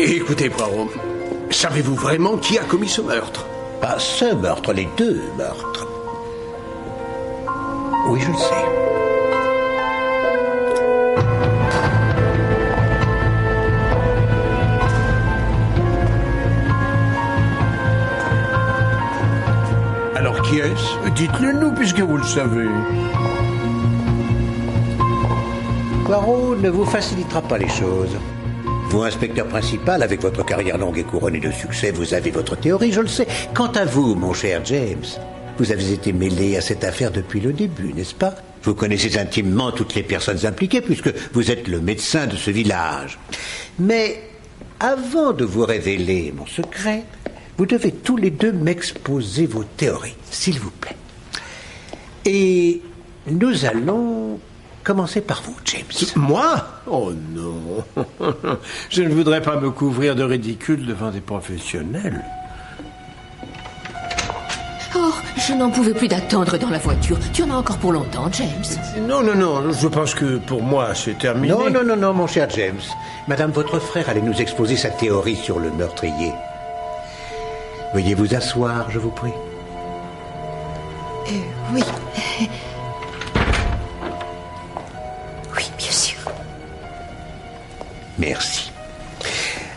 Écoutez, Poirot, savez-vous vraiment qui a commis ce meurtre? Pas ce meurtre, les deux meurtres. Oui, je le sais. Alors qui est-ce? Dites-le nous, puisque vous le savez. Poirot ne vous facilitera pas les choses. Vous, inspecteur principal, avec votre carrière longue et couronnée de succès, vous avez votre théorie, je le sais. Quant à vous, mon cher James, vous avez été mêlé à cette affaire depuis le début, n'est-ce pas? Vous connaissez intimement toutes les personnes impliquées, puisque vous êtes le médecin de ce village. Mais avant de vous révéler mon secret, vous devez tous les deux m'exposer vos théories, s'il vous plaît. Et nous allons commencer par vous, James. Moi? Oh non. Je ne voudrais pas me couvrir de ridicule devant des professionnels. Oh, je n'en pouvais plus d'attendre dans la voiture. Tu en as encore pour longtemps, James? Non, je pense que pour moi, c'est terminé. Non, mon cher James. Madame, votre frère allait nous exposer sa théorie sur le meurtrier. Veuillez vous asseoir, je vous prie. Oui. Oui, bien sûr. Merci.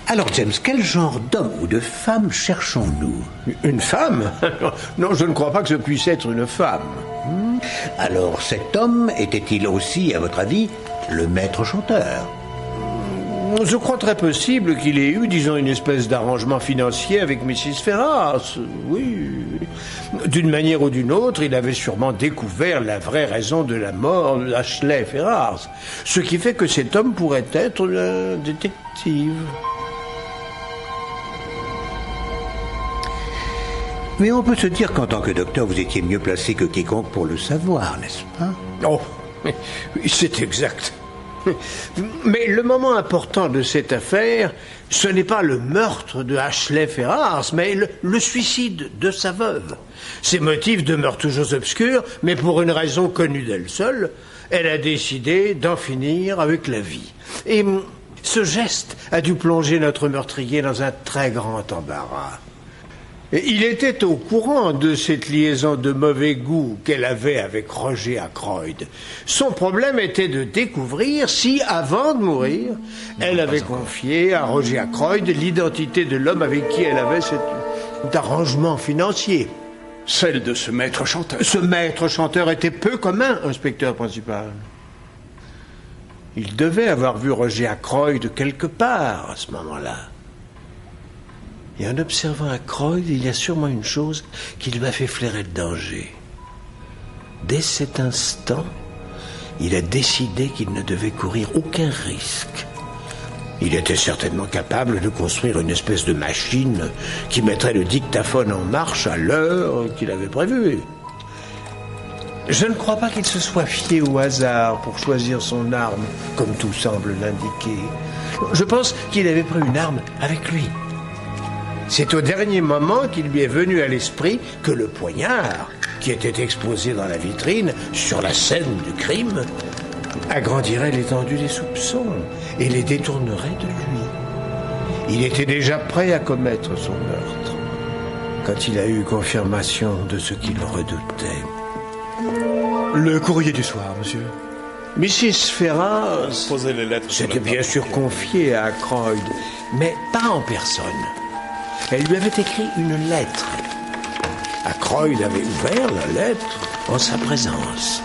Alors, James, quel genre d'homme ou de femme cherchons-nous? Une femme? Non, je ne crois pas que ce puisse être une femme. Alors, cet homme était-il aussi, à votre avis, le maître chanteur? Je crois très possible qu'il ait eu, disons, une espèce d'arrangement financier avec Mrs. Ferrars. Oui. D'une manière ou d'une autre, il avait sûrement découvert la vraie raison de la mort d'Ashley Ferrars. Ce qui fait que cet homme pourrait être un détective. Mais on peut se dire qu'en tant que docteur, vous étiez mieux placé que quiconque pour le savoir, n'est-ce pas? Oh, c'est exact. Mais le moment important de cette affaire, ce n'est pas le meurtre de Ashley Ferrars, mais le suicide de sa veuve. Ses motifs demeurent toujours obscurs, mais pour une raison connue d'elle seule, elle a décidé d'en finir avec la vie. Et Ce geste a dû plonger notre meurtrier dans un très grand embarras. Et il était au courant de cette liaison de mauvais goût qu'elle avait avec Roger Ackroyd. Son problème était de découvrir si, avant de mourir, elle avait confié à Roger Ackroyd l'identité de l'homme avec qui elle avait cet arrangement financier. Celle de ce maître chanteur. Ce maître chanteur était peu commun, inspecteur principal. Il devait avoir vu Roger Ackroyd quelque part à ce moment-là. Et en observant Ackroyd, il y a sûrement une chose qui lui a fait flairer le danger. Dès cet instant, il a décidé qu'il ne devait courir aucun risque. Il était certainement capable de construire une espèce de machine qui mettrait le dictaphone en marche à l'heure qu'il avait prévue. Je ne crois pas qu'il se soit fié au hasard pour choisir son arme, comme tout semble l'indiquer. Je pense qu'il avait pris une arme avec lui. C'est au dernier moment qu'il lui est venu à l'esprit que le poignard, qui était exposé dans la vitrine, sur la scène du crime, agrandirait l'étendue des soupçons et les détournerait de lui. Il était déjà prêt à commettre son meurtre quand il a eu confirmation de ce qu'il redoutait. Le courrier du soir, monsieur. Mrs. Ferrars Posez les lettres s'était bien sûr confiée à Ackroyd, mais pas en personne. Elle lui avait écrit une lettre. Ackroyd avait ouvert la lettre en sa présence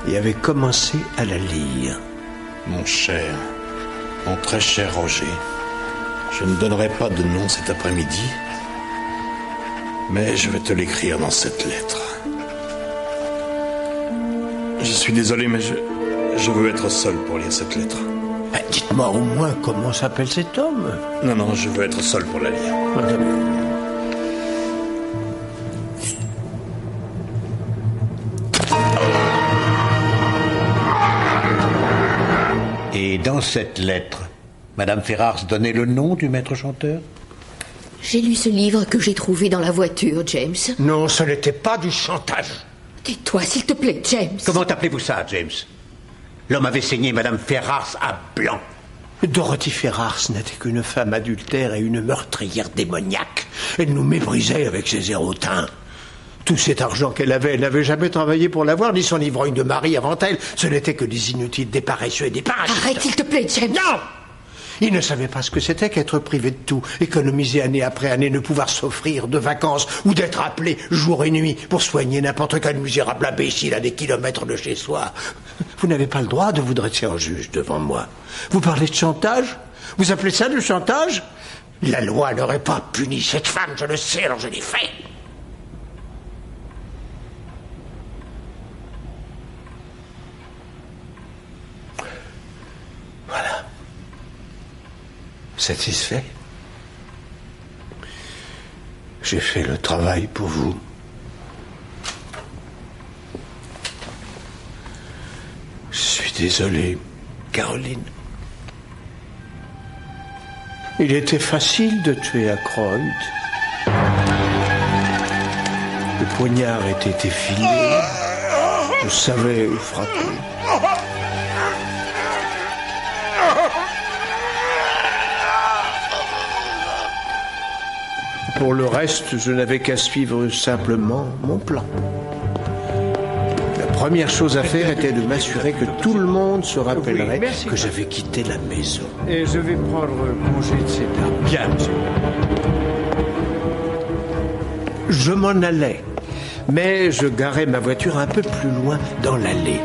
et avait commencé à la lire. Mon cher, mon très cher Roger, je ne donnerai pas de nom cet après-midi, mais je vais te l'écrire dans cette lettre. Je suis désolé, mais je veux être seul pour lire cette lettre. Dites-moi au moins comment s'appelle cet homme. Non, je veux être seul pour la lire. Et dans cette lettre, Madame Ferrars donnait le nom du maître chanteur? J'ai lu ce livre que j'ai trouvé dans la voiture, James. Non, ce n'était pas du chantage. Tais-toi, s'il te plaît, James. Comment appelez-vous ça, James? L'homme avait saigné Madame Ferrars à blanc. Dorothy Ferrars n'était qu'une femme adultère et une meurtrière démoniaque. Elle nous méprisait avec ses érotins. Tout cet argent qu'elle avait, elle n'avait jamais travaillé pour l'avoir, ni son ivrogne de mari avant elle. Ce n'était que des inutiles, des paresseux et des parasites. Arrête, s'il te plaît, James. Non! Il ne savait pas ce que c'était qu'être privé de tout, économiser année après année, ne pouvoir s'offrir de vacances ou d'être appelé jour et nuit pour soigner n'importe quel misérable imbécile à des kilomètres de chez soi. Vous n'avez pas le droit de vous dresser en juge devant moi. Vous parlez de chantage? Vous appelez ça du chantage? La loi n'aurait pas puni cette femme, je le sais, alors je l'ai fait. Voilà. Satisfait? J'ai fait le travail pour vous. Je suis désolé, Caroline. Il était facile de tuer Ackroyd. Le poignard était effilé. Je savais où frapper. Pour le reste, je n'avais qu'à suivre simplement mon plan. La première chose à faire était de m'assurer que tout le monde se rappellerait que j'avais quitté la maison. Et je vais prendre congé de ces dames. Bien, monsieur. Je m'en allais, mais je garais ma voiture un peu plus loin dans l'allée.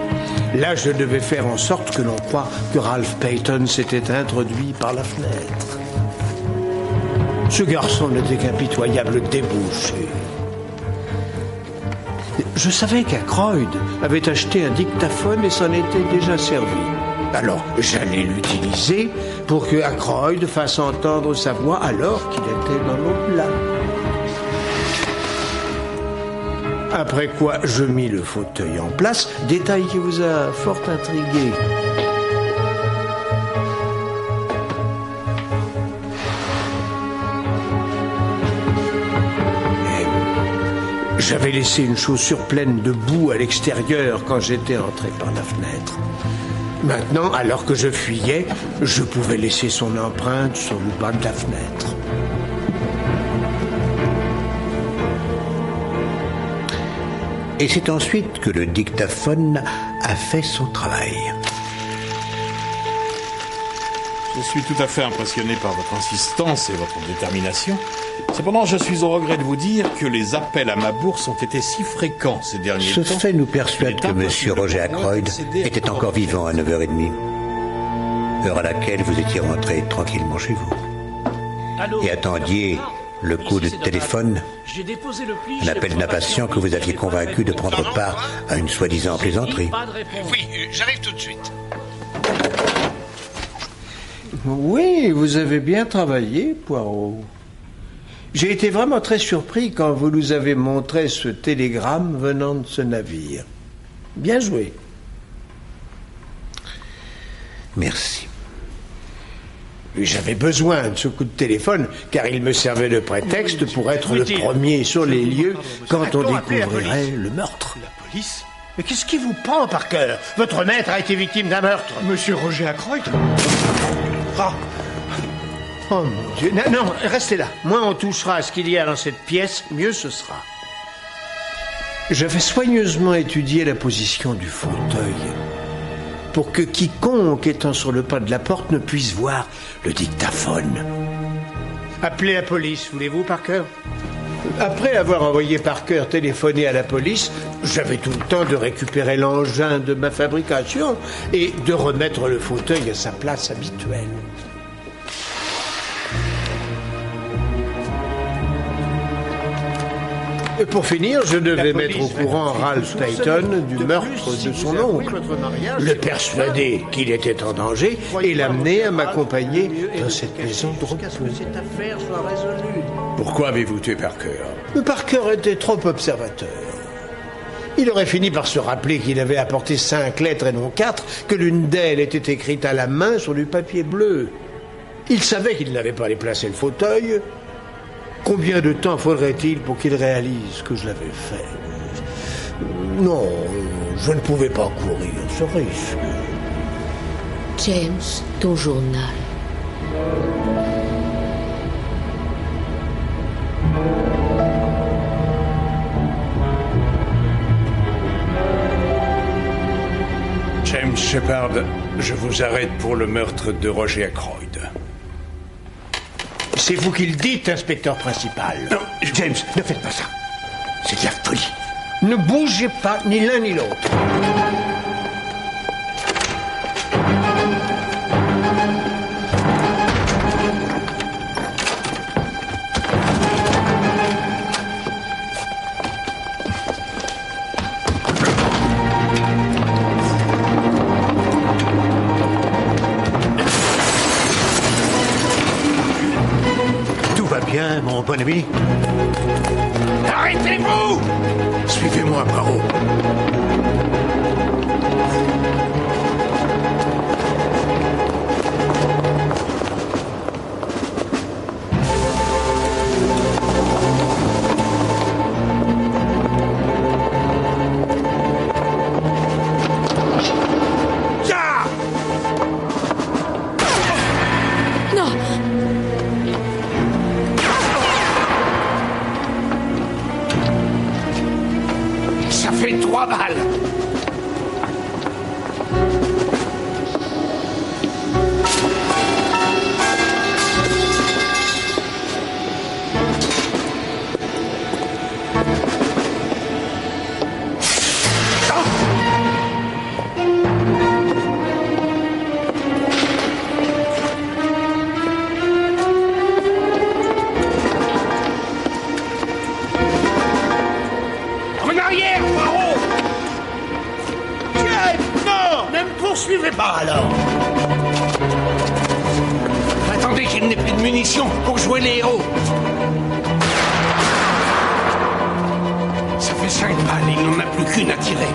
Là, je devais faire en sorte que l'on croie que Ralph Payton s'était introduit par la fenêtre. Ce garçon n'était qu'un pitoyable débauché. Je savais qu'Ackroyd avait acheté un dictaphone et s'en était déjà servi. Alors, j'allais l'utiliser pour que Ackroyd fasse entendre sa voix alors qu'il était dans l'au-delà. Après quoi, je mis le fauteuil en place, détail qui vous a fort intrigué. J'avais laissé une chaussure pleine de boue à l'extérieur quand j'étais entré par la fenêtre. Maintenant, alors que je fuyais, je pouvais laisser son empreinte sur le bas de la fenêtre. Et c'est ensuite que le dictaphone a fait son travail. Je suis tout à fait impressionné par votre insistance et votre détermination. Cependant, je suis au regret de vous dire que les appels à ma bourse ont été si fréquents ces derniers temps. Ce fait nous persuade que M. Roger Ackroyd était encore vivant à 9h30, heure à laquelle vous étiez rentré tranquillement chez vous. Et attendiez le coup de téléphone, un appel d'un patient que vous aviez convaincu de prendre part à une soi-disant plaisanterie. Oui, j'arrive tout de suite. Oui, vous avez bien travaillé, Poirot. J'ai été vraiment très surpris quand vous nous avez montré ce télégramme venant de ce navire. Bien joué. Merci. J'avais besoin de ce coup de téléphone, car il me servait de prétexte pour être le premier sur les lieux quand on découvrirait le meurtre. La police? Mais qu'est-ce qui vous prend, Parker? Votre maître a été victime d'un meurtre. Monsieur Roger Ackroyd? Ah. Oh mon Dieu. Non, restez là. Moins on touchera à ce qu'il y a dans cette pièce, mieux ce sera. J'avais soigneusement étudié la position du fauteuil pour que quiconque étant sur le pas de la porte ne puisse voir le dictaphone. Appelez la police, voulez-vous, Parker? Après avoir envoyé Parker téléphoner à la police, j'avais tout le temps de récupérer l'engin de ma fabrication et de remettre le fauteuil à sa place habituelle. Et pour finir, je devais mettre au courant Ralph Payton du meurtre de son oncle, le persuader qu'il était en danger et l'amener à m'accompagner dans cette maison de repos. Pourquoi avez-vous tué Parker? Parker était trop observateur. Il aurait fini par se rappeler qu'il avait apporté 5 lettres et non 4, que l'une d'elles était écrite à la main sur du papier bleu. Il savait qu'il n'avait pas déplacé le fauteuil. Combien de temps faudrait-il pour qu'il réalise que je l'avais fait? Non, je ne pouvais pas courir ce risque. James, ton journal. James Shepard, je vous arrête pour le meurtre de Roger Ackroyd. C'est vous qui le dites, inspecteur principal. Non, James, ne faites pas ça. C'est de la folie. Ne bougez pas, ni l'un ni l'autre. Bien, mon bon ami. Arrêtez-vous! Suivez-moi, Poirot. Fait 3 balles. Suivez pas alors. Attendez qu'il n'ait plus de munitions pour jouer les héros. Ça fait 5 balles, il n'en a plus qu'une à tirer.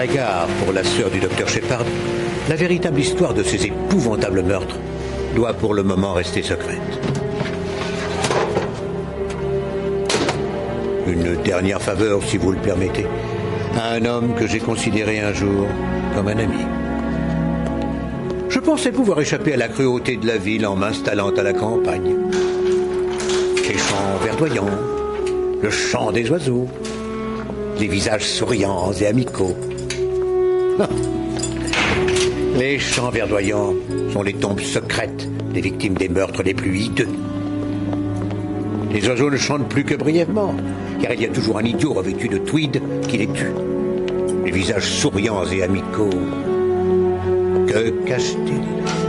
égard pour la sœur du docteur Shepard, la véritable histoire de ces épouvantables meurtres doit pour le moment rester secrète. Une dernière faveur, si vous le permettez, à un homme que j'ai considéré un jour comme un ami. Je pensais pouvoir échapper à la cruauté de la ville en m'installant à la campagne. Les champs verdoyants, le chant des oiseaux, les visages souriants et amicaux. Les champs verdoyants sont les tombes secrètes des victimes des meurtres les plus hideux. Les oiseaux ne chantent plus que brièvement, car il y a toujours un idiot revêtu de tweed qui les tue. Les visages souriants et amicaux, que cachent-ils?